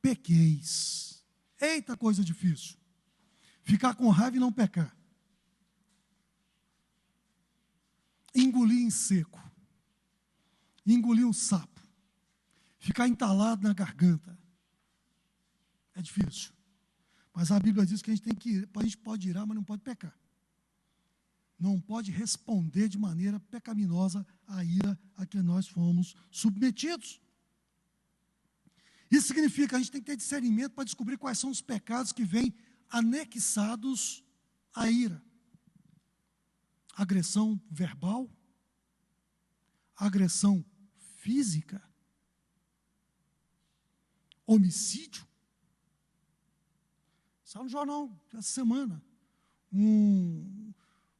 pequeis. Eita, coisa difícil. Ficar com raiva e não pecar. Engolir em seco. Engolir um sapo. Ficar entalado na garganta. É difícil. Mas a Bíblia diz que a gente pode irar, mas não pode pecar. Não pode responder de maneira pecaminosa à ira a que nós fomos submetidos. Isso significa que a gente tem que ter discernimento para descobrir quais são os pecados que vêm anexados à ira. Agressão verbal, agressão física, homicídio. Saiu no jornal essa semana,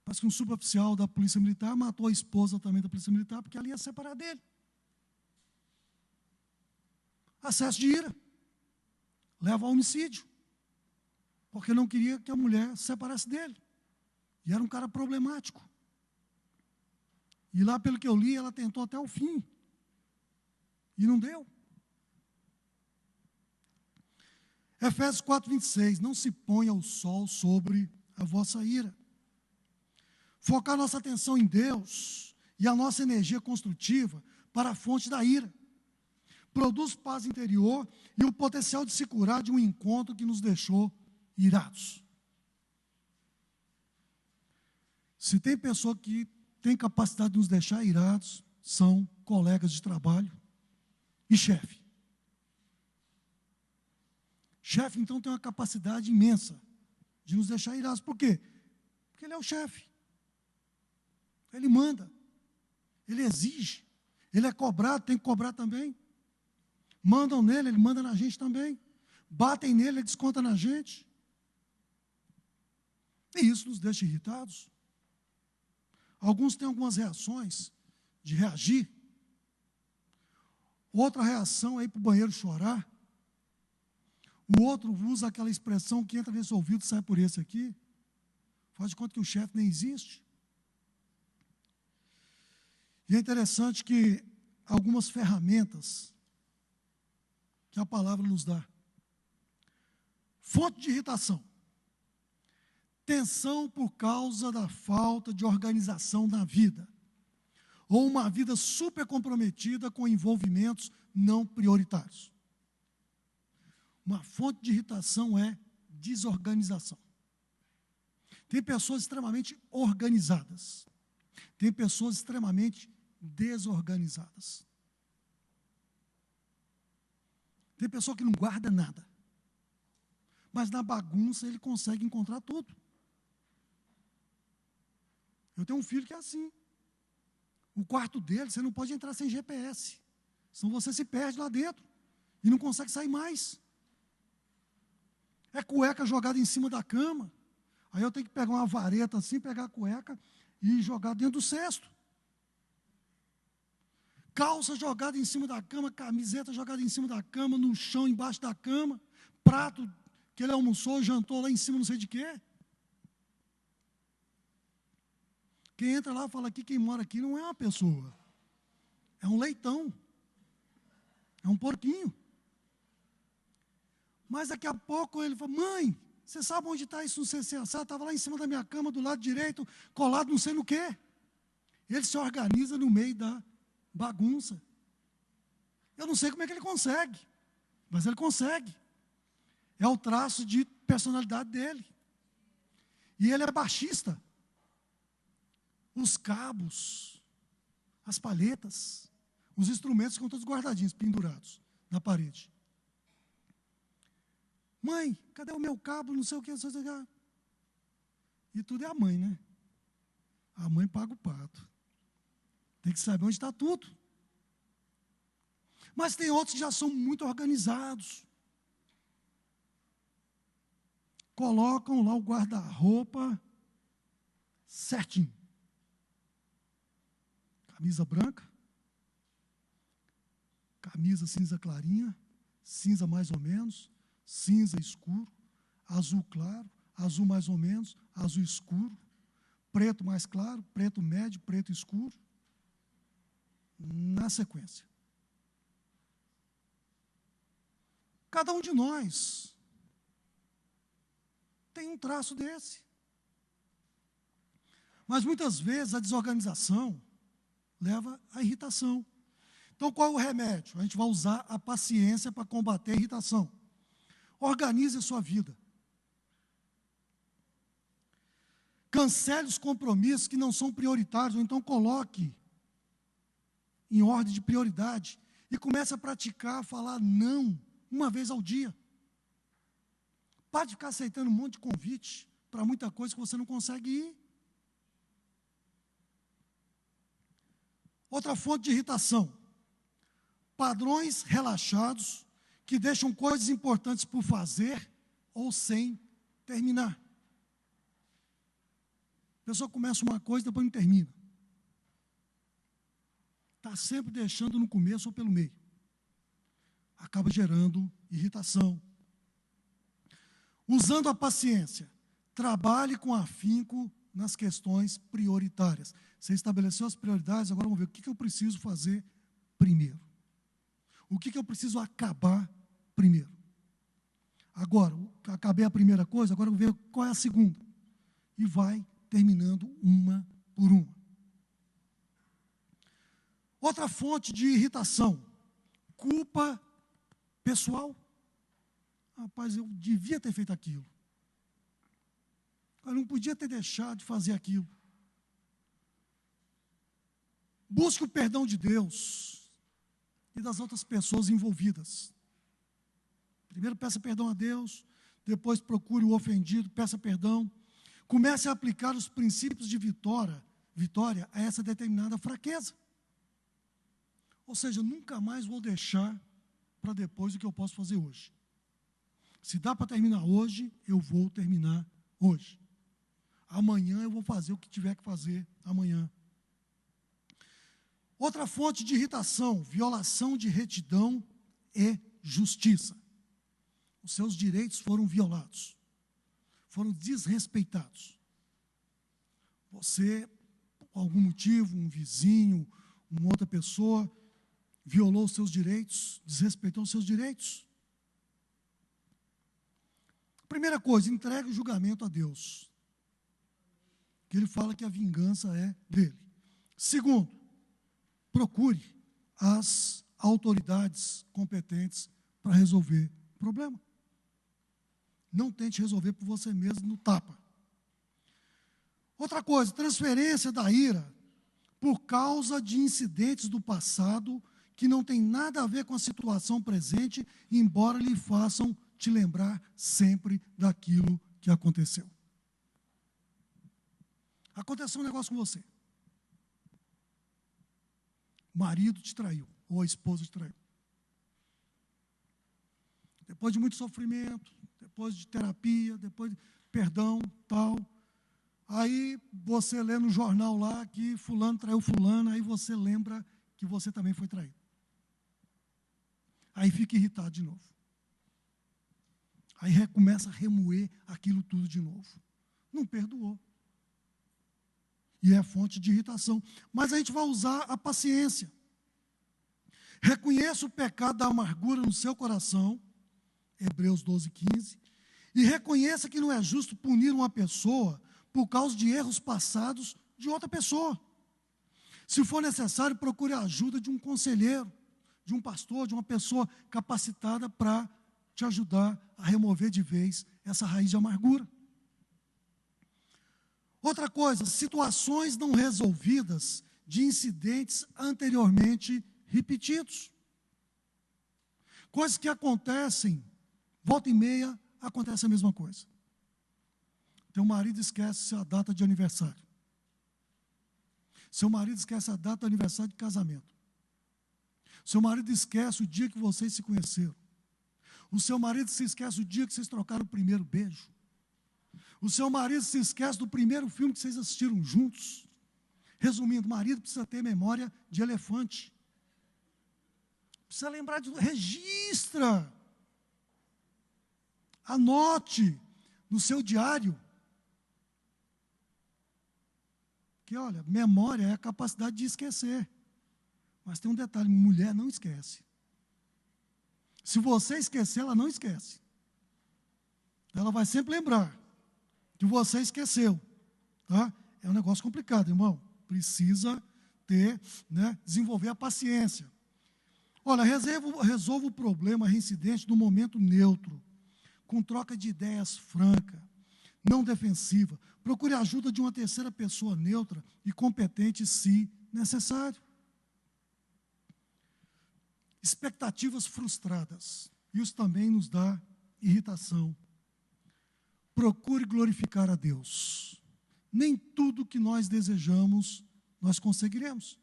parece que um suboficial da Polícia Militar matou a esposa também da Polícia Militar porque ela ia separar dele. Acesso de ira leva ao homicídio, porque não queria que a mulher se separasse dele. E era um cara problemático. E lá, pelo que eu li, ela tentou até o fim. E não deu. Efésios 4:26. Não se ponha o sol sobre a vossa ira. Focar nossa atenção em Deus e a nossa energia construtiva para a fonte da ira. Produz paz interior e o potencial de se curar de um encontro que nos deixou irados. Se tem pessoa que tem capacidade de nos deixar irados, são colegas de trabalho e chefe. Chefe, então, tem uma capacidade imensa de nos deixar irados. Por quê? Porque ele é o chefe. Ele manda. Ele exige. Ele é cobrado, tem que cobrar também. Mandam nele, ele manda na gente também. Batem nele, ele desconta na gente. E isso nos deixa irritados. Alguns têm algumas reações de reagir. Outra reação é ir para o banheiro chorar. O outro usa aquela expressão que entra nesse ouvido e sai por esse aqui. Faz de conta que o chefe nem existe. E é interessante que algumas ferramentas que a palavra nos dá. Fonte de irritação. Tensão por causa da falta de organização na vida. Ou uma vida super comprometida com envolvimentos não prioritários. Uma fonte de irritação é desorganização. Tem pessoas extremamente organizadas. Tem pessoas extremamente desorganizadas. Tem pessoa que não guarda nada. Mas na bagunça ele consegue encontrar tudo. Eu tenho um filho que é assim. O quarto dele, você não pode entrar sem GPS. Senão você se perde lá dentro. e não consegue sair mais. É cueca jogada em cima da cama. Aí eu tenho que pegar uma vareta assim, pegar a cueca e jogar dentro do cesto. Calça jogada em cima da cama, camiseta jogada em cima da cama, no chão, embaixo da cama, prato que ele almoçou, jantou lá em cima, não sei de quê. Quem entra lá fala que quem mora aqui não é uma pessoa, é um leitão, é um porquinho. Mas daqui a pouco ele fala, mãe, você sabe onde está isso no CCA? Estava lá em cima da minha cama, do lado direito, colado não sei no quê. Ele se organiza no meio da bagunça. Eu não sei como é que ele consegue, mas ele consegue. É o traço de personalidade dele. E ele é baixista. Os cabos, as palhetas, os instrumentos ficam todos guardadinhos, pendurados na parede. Mãe, cadê o meu cabo, não sei o que, não sei o que. E tudo é a mãe, né? A mãe paga o pato. Tem que saber onde está tudo. Mas tem outros que já são muito organizados. Colocam lá o guarda-roupa certinho. Camisa branca, camisa cinza clarinha, cinza mais ou menos, cinza escuro, azul claro, azul mais ou menos, azul escuro, preto mais claro, preto médio, preto escuro, na sequência. Cada um de nós tem um traço desse. Mas muitas vezes a desorganização leva à irritação. Então, qual é o remédio? A gente vai usar a paciência para combater a irritação. Organize a sua vida. Cancele os compromissos que não são prioritários, ou então coloque em ordem de prioridade e comece a praticar, falar não, uma vez ao dia. Pare de ficar aceitando um monte de convite para muita coisa que você não consegue ir. Outra fonte de irritação, padrões relaxados que deixam coisas importantes por fazer ou sem terminar. A pessoa começa uma coisa e depois não termina. Está sempre deixando no começo ou pelo meio. Acaba gerando irritação. Usando a paciência, trabalhe com afinco nas questões prioritárias. Você estabeleceu as prioridades, agora vamos ver o que eu preciso fazer primeiro. O que eu preciso acabar primeiro. Agora, acabei a primeira coisa, agora eu vou ver qual é a segunda. E vai terminando uma por uma. Outra fonte de irritação, culpa pessoal. Rapaz, eu devia ter feito aquilo. Eu não podia ter deixado de fazer aquilo. Busque o perdão de Deus e das outras pessoas envolvidas. Primeiro peça perdão a Deus, depois procure o ofendido, peça perdão. Comece a aplicar os princípios de vitória a essa determinada fraqueza. Ou seja, nunca mais vou deixar para depois o que eu posso fazer hoje. Se dá para terminar hoje, eu vou terminar hoje. Amanhã eu vou fazer o que tiver que fazer amanhã. Outra fonte de irritação, violação de retidão e justiça. Os seus direitos foram violados, foram desrespeitados. Você, por algum motivo, um vizinho, uma outra pessoa, violou os seus direitos, desrespeitou os seus direitos. Primeira coisa, entregue o julgamento a Deus. Que ele fala que a vingança é dele. Segundo, procure as autoridades competentes para resolver o problema. Não tente resolver por você mesmo no tapa. Outra coisa, transferência da ira por causa de incidentes do passado que não tem nada a ver com a situação presente, embora lhe façam te lembrar sempre daquilo que aconteceu. Aconteceu um negócio com você. O marido te traiu, ou a esposa te traiu. depois de muito sofrimento, depois de terapia, depois de perdão, tal. Aí você lê no jornal lá que fulano traiu fulano, aí você lembra que você também foi traído. Aí fica irritado de novo. Aí começa a remoer aquilo tudo de novo. Não perdoou. E é fonte de irritação. Mas a gente vai usar a paciência. Reconheça o pecado da amargura no seu coração, Hebreus 12, 15, e reconheça que não é justo punir uma pessoa por causa de erros passados de outra pessoa. Se for necessário, procure a ajuda de um conselheiro, de um pastor, de uma pessoa capacitada para te ajudar a remover de vez essa raiz de amargura. Outra coisa, situações não resolvidas de incidentes anteriormente repetidos. Coisas que acontecem, volta e meia, acontece a mesma coisa. Teu marido esquece a data de aniversário. Seu marido esquece a data do aniversário de casamento. Seu marido esquece o dia que vocês se conheceram. O seu marido se esquece o dia que vocês trocaram o primeiro beijo. O seu marido se esquece do primeiro filme que vocês assistiram juntos. Resumindo, o marido precisa ter memória de elefante. Precisa lembrar de... Registra. Anote no seu diário. Que, olha, memória é a capacidade de esquecer. Mas tem um detalhe, mulher não esquece. Se você esquecer, ela não esquece. Ela vai sempre lembrar que você esqueceu. Tá? É um negócio complicado, irmão. Precisa ter, desenvolver a paciência. Olha, resolva o problema reincidente no momento neutro, com troca de ideias franca, não defensiva. Procure a ajuda de uma terceira pessoa neutra e competente, se necessário. Expectativas frustradas. Isso também nos dá irritação. Procure glorificar a Deus. Nem tudo que nós desejamos, nós conseguiremos.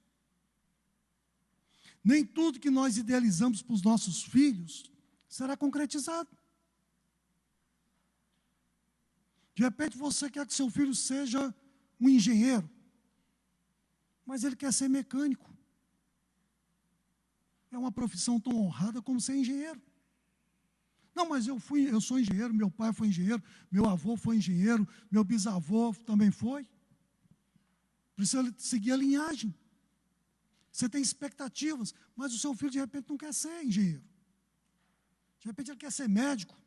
Nem tudo que nós idealizamos para os nossos filhos será concretizado. De repente você quer que seu filho seja um engenheiro, mas ele quer ser mecânico. É uma profissão tão honrada como ser engenheiro. Não, mas eu sou engenheiro, meu pai foi engenheiro, meu avô foi engenheiro, meu bisavô também foi. Precisa seguir a linhagem. Você tem expectativas, mas o seu filho de repente não quer ser engenheiro. De repente ele quer ser médico.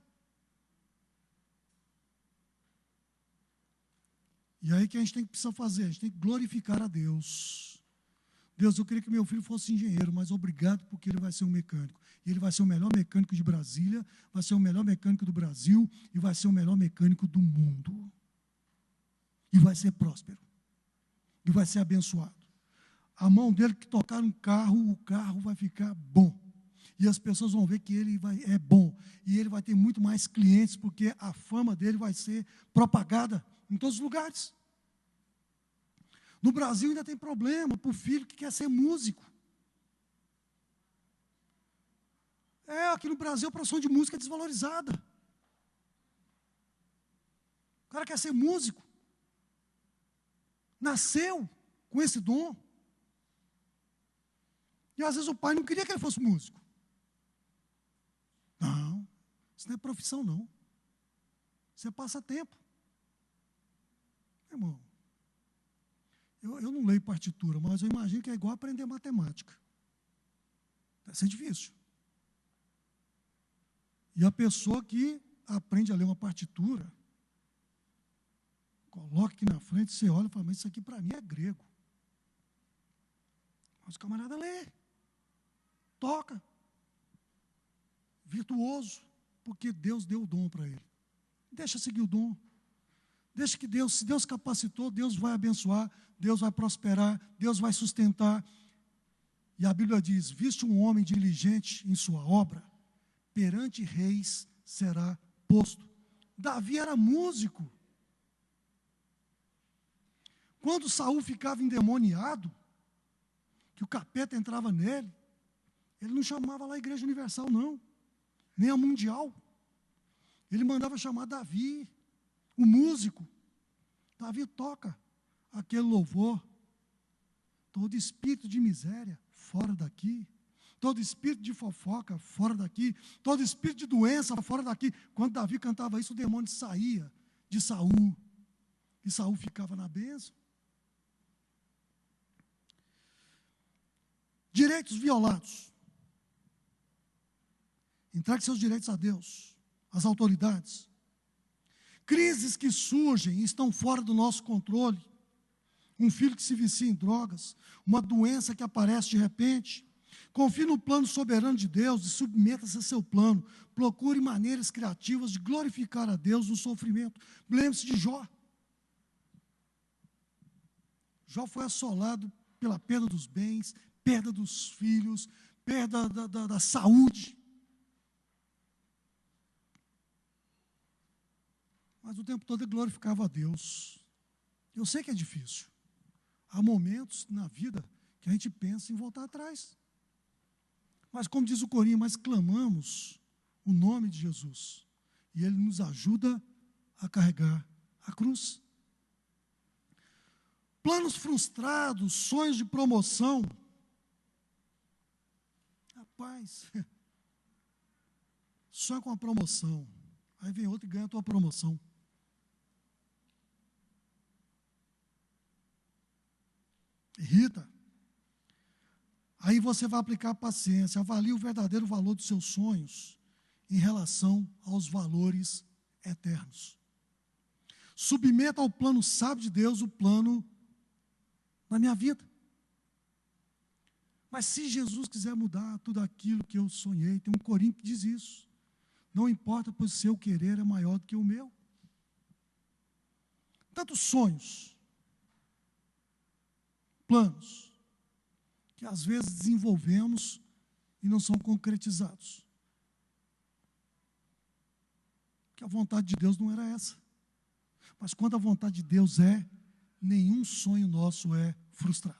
E aí que a gente precisa fazer? A gente tem que glorificar a Deus. Deus, eu queria que meu filho fosse engenheiro, mas obrigado porque ele vai ser um mecânico. E ele vai ser o melhor mecânico de Brasília, vai ser o melhor mecânico do Brasil e vai ser o melhor mecânico do mundo. E vai ser próspero. E vai ser abençoado. A mão dele que tocar um carro, o carro vai ficar bom. E as pessoas vão ver que ele é bom. E ele vai ter muito mais clientes, porque a fama dele vai ser propagada em todos os lugares. No Brasil ainda tem problema para o filho que quer ser músico. Aqui no Brasil a profissão de música é desvalorizada. O cara quer ser músico. Nasceu com esse dom. E às vezes o pai não queria que ele fosse músico. Não, isso não é profissão não. Isso é passatempo. Irmão, eu não leio partitura, mas eu imagino que é igual aprender matemática. Deve ser difícil. E a pessoa que aprende a ler uma partitura, coloca aqui na frente, você olha e fala, mas isso aqui para mim é grego. Mas o camarada lê, toca, virtuoso, porque Deus deu o dom para ele. Deixa seguir o dom. Deixa que Deus, se Deus capacitou, Deus vai abençoar, Deus vai prosperar, Deus vai sustentar. E a Bíblia diz, viste um homem diligente em sua obra, perante reis será posto. Davi era músico. Quando Saul ficava endemoniado, que o capeta entrava nele, ele não chamava lá a Igreja Universal, não. nem a mundial. Ele mandava chamar Davi, o músico. Davi, toca aquele louvor. Todo espírito de miséria, fora daqui. Todo espírito de fofoca, fora daqui. Todo espírito de doença, fora daqui. Quando Davi cantava isso, o demônio saía de Saul. E Saul ficava na bênção. Direitos violados. Entregue seus direitos a Deus, às autoridades. Crises que surgem e estão fora do nosso controle. Um filho que se vicia em drogas, uma doença que aparece de repente. Confie no plano soberano de Deus e submeta-se a seu plano. Procure maneiras criativas de glorificar a Deus no sofrimento. Lembre-se de Jó. Jó foi assolado pela perda dos bens, perda dos filhos, perda da saúde. Mas o tempo todo ele glorificava a Deus. Eu sei que é difícil. Há momentos na vida que a gente pensa em voltar atrás. Mas como diz o corinho, mas clamamos o nome de Jesus. E Ele nos ajuda a carregar a cruz. Planos frustrados, sonhos de promoção. Rapaz, sonha com a promoção. Aí vem outro e ganha a tua promoção. Irrita. Aí você vai aplicar a paciência, avalie o verdadeiro valor dos seus sonhos em relação aos valores eternos. Submeta ao plano sábio de Deus o plano na minha vida. Mas se Jesus quiser mudar tudo aquilo que eu sonhei, tem um corinho que diz isso. Não importa, pois o seu querer é maior do que o meu. Tantos sonhos, planos, que às vezes desenvolvemos e não são concretizados. Que a vontade de Deus não era essa. Mas quando a vontade de Deus é, nenhum sonho nosso é frustrado.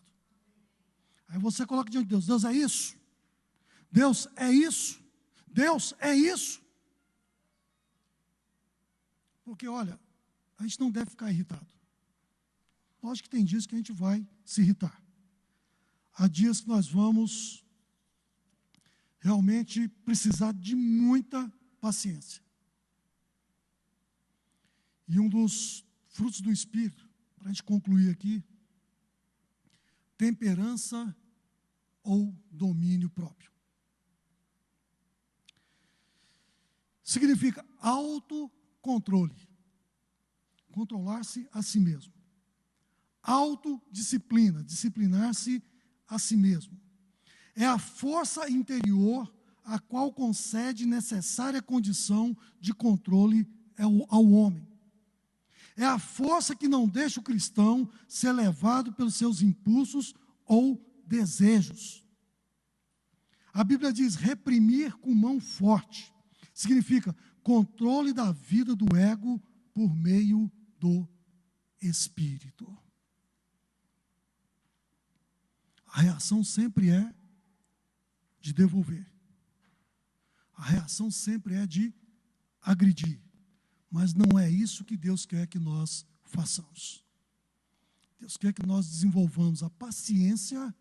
Aí você coloca diante de Deus, Deus é isso, Deus é isso, Deus é isso. Porque olha, a gente não deve ficar irritado. Lógico que tem dias que a gente vai se irritar. Há dias que nós vamos realmente precisar de muita paciência. E um dos frutos do Espírito, para a gente concluir aqui, temperança ou domínio próprio. Significa autocontrole, controlar-se a si mesmo. Autodisciplina, disciplinar-se a si mesmo. É a força interior a qual concede necessária condição de controle ao homem. É a força que não deixa o cristão ser levado pelos seus impulsos ou desejos. A Bíblia diz reprimir com mão forte. Significa controle da vida do ego por meio do Espírito. A reação sempre é de devolver. A reação sempre é de agredir. Mas não é isso que Deus quer que nós façamos. Deus quer que nós desenvolvamos a paciência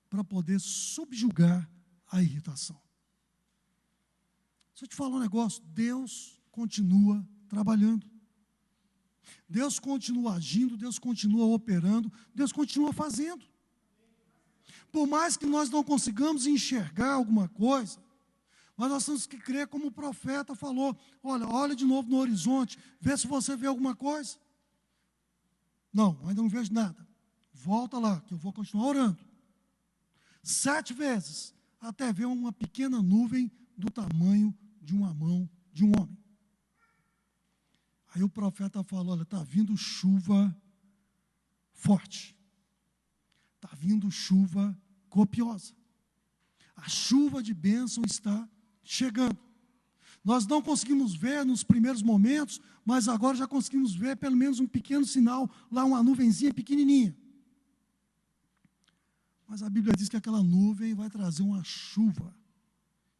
para poder subjugar a irritação. Deixa eu te falar um negócio, Deus continua trabalhando. Deus continua agindo, Deus continua operando, Deus continua fazendo. Por mais que nós não consigamos enxergar alguma coisa, mas nós temos que crer como o profeta falou, olha de novo no horizonte, vê se você vê alguma coisa. Não, ainda não vejo nada. Volta lá, que eu vou continuar orando. 7 vezes, até ver uma pequena nuvem do tamanho de uma mão de um homem. Aí o profeta falou, olha, está vindo chuva forte. Está vindo chuva copiosa. A chuva de bênção está chegando. Nós não conseguimos ver nos primeiros momentos, mas agora já conseguimos ver pelo menos um pequeno sinal, lá uma nuvenzinha pequenininha. Mas a Bíblia diz que aquela nuvem vai trazer uma chuva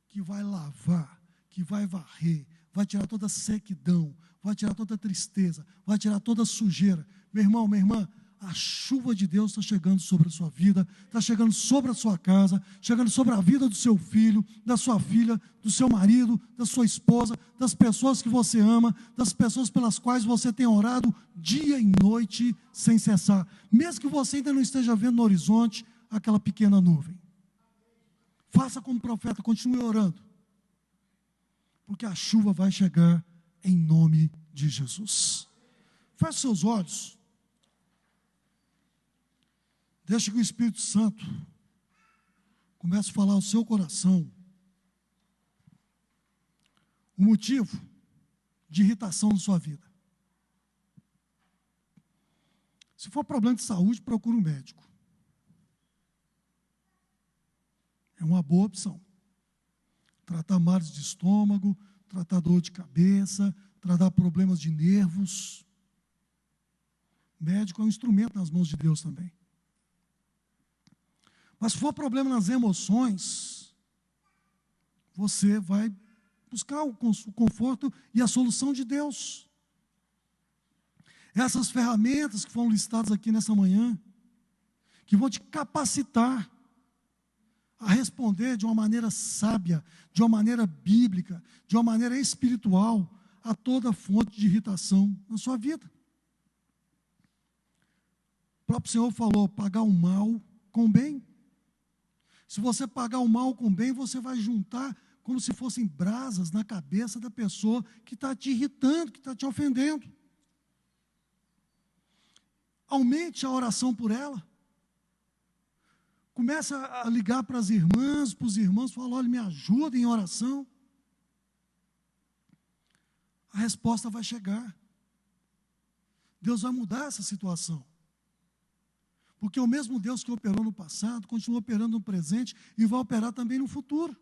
que vai lavar, que vai varrer, vai tirar toda a sequidão, vai tirar toda a tristeza, vai tirar toda a sujeira. Meu irmão, minha irmã, a chuva de Deus está chegando sobre a sua vida, está chegando sobre a sua casa, chegando sobre a vida do seu filho, da sua filha, do seu marido, da sua esposa, das pessoas que você ama, das pessoas pelas quais você tem orado dia e noite sem cessar. Mesmo que você ainda não esteja vendo no horizonte aquela pequena nuvem. Faça como profeta, continue orando. Porque a chuva vai chegar em nome de Jesus. Feche seus olhos. Deixe que o Espírito Santo comece a falar ao seu coração o motivo de irritação na sua vida. Se for problema de saúde, procure um médico. É uma boa opção. Tratar males de estômago, tratar dor de cabeça, tratar problemas de nervos. Médico é um instrumento nas mãos de Deus também. Mas se for problema nas emoções, você vai buscar o conforto e a solução de Deus. Essas ferramentas que foram listadas aqui nessa manhã, que vão te capacitar a responder de uma maneira sábia, de uma maneira bíblica, de uma maneira espiritual, a toda fonte de irritação na sua vida. O próprio Senhor falou, pagar o mal com o bem. Se você pagar o mal com o bem, você vai juntar como se fossem brasas na cabeça da pessoa que está te irritando, que está te ofendendo. Aumente a oração por ela. Começa a ligar para as irmãs, para os irmãos, fala, olha, me ajuda em oração. A resposta vai chegar. Deus vai mudar essa situação. Porque o mesmo Deus que operou no passado, continua operando no presente e vai operar também no futuro.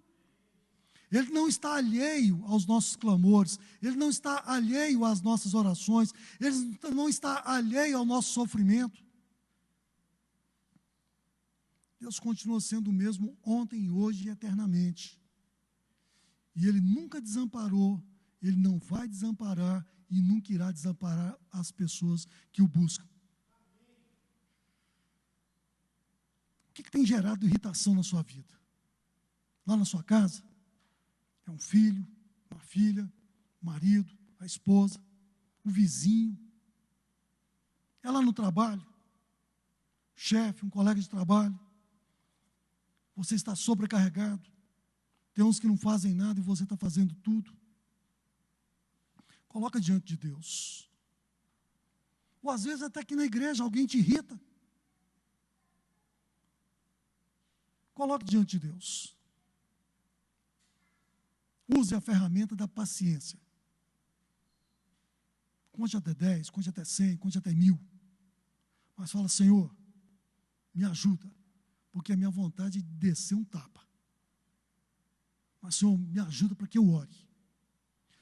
Ele não está alheio aos nossos clamores, Ele não está alheio às nossas orações, Ele não está alheio ao nosso sofrimento. Deus continua sendo o mesmo ontem, hoje e eternamente. E Ele nunca desamparou, Ele não vai desamparar e nunca irá desamparar as pessoas que o buscam. O que tem gerado irritação na sua vida? Lá na sua casa? É um filho, uma filha, o marido, a esposa, o vizinho. É lá no trabalho? Chefe, um colega de trabalho. Você está sobrecarregado. Tem uns que não fazem nada e você está fazendo tudo. Coloca diante de Deus. Ou às vezes até que na igreja alguém te irrita. Coloque diante de Deus. Use a ferramenta da paciência. Conte até 10, conte até 100, conte até 1000. Mas fala, Senhor, me ajuda, porque a minha vontade é de descer um tapa. Mas, Senhor, me ajuda para que eu ore.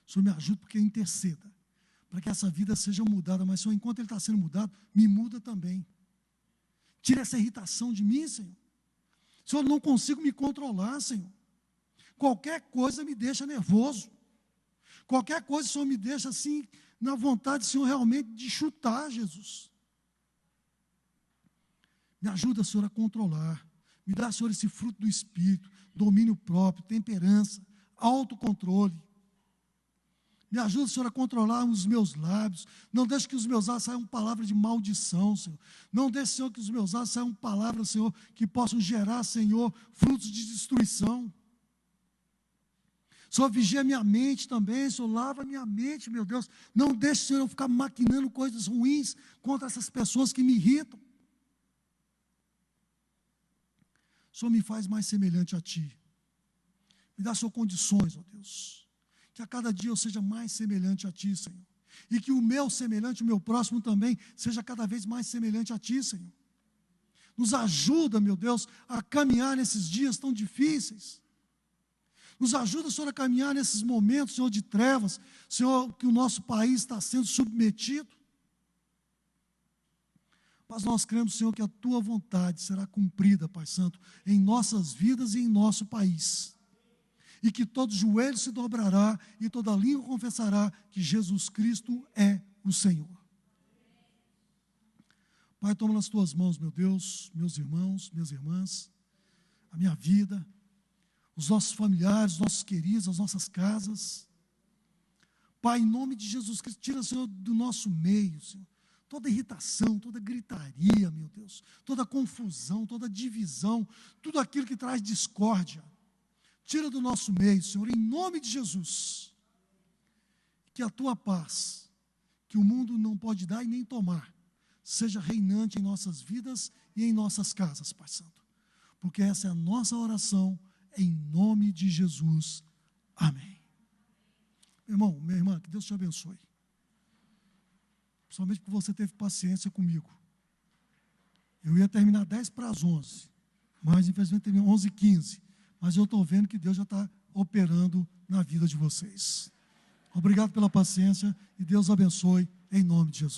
Senhor, me ajuda para que eu interceda, para que essa vida seja mudada. Mas, Senhor, enquanto ele está sendo mudado, me muda também. Tira essa irritação de mim, Senhor. Senhor, eu não consigo me controlar, Senhor. Qualquer coisa me deixa nervoso. Qualquer coisa, Senhor, me deixa assim, na vontade, Senhor, realmente de chutar, Jesus. Me ajuda, Senhor, a controlar. Me dá, Senhor, esse fruto do Espírito, domínio próprio, temperança, autocontrole. Me ajuda, Senhor, a controlar os meus lábios. Não deixe que os meus lábios saiam palavras de maldição, Senhor. Não deixe, Senhor, que os meus lábios saiam palavras, Senhor, que possam gerar, Senhor, frutos de destruição. Senhor, vigia minha mente também, Senhor, lava minha mente, meu Deus. Não deixe, Senhor, eu ficar maquinando coisas ruins contra essas pessoas que me irritam. Senhor, me faz mais semelhante a Ti. Me dá, Senhor, condições, ó Deus. Que a cada dia eu seja mais semelhante a Ti, Senhor. E que o meu semelhante, o meu próximo também, seja cada vez mais semelhante a Ti, Senhor. Nos ajuda, meu Deus, a caminhar nesses dias tão difíceis. Nos ajuda, Senhor, a caminhar nesses momentos, Senhor, de trevas, Senhor, que o nosso país está sendo submetido. Mas nós cremos, Senhor, que a Tua vontade será cumprida, Pai Santo, em nossas vidas e em nosso país. e que todo joelho se dobrará e toda língua confessará que Jesus Cristo é o Senhor. Pai, toma nas tuas mãos, meu Deus, meus irmãos, minhas irmãs, a minha vida, os nossos familiares, os nossos queridos, as nossas casas. Pai, em nome de Jesus Cristo, tira, Senhor, do nosso meio, Senhor, toda irritação, toda gritaria, meu Deus, toda confusão, toda divisão, tudo aquilo que traz discórdia. Tira do nosso meio, Senhor, em nome de Jesus. Que a tua paz, que o mundo não pode dar e nem tomar, seja reinante em nossas vidas e em nossas casas, Pai Santo. Porque essa é a nossa oração, em nome de Jesus. Amém. Meu irmão, minha irmã, que Deus te abençoe. Principalmente porque você teve paciência comigo. Eu ia terminar 10:11, mas infelizmente terminou 11:15. Mas eu estou vendo que Deus já está operando na vida de vocês. Obrigado pela paciência e Deus abençoe em nome de Jesus.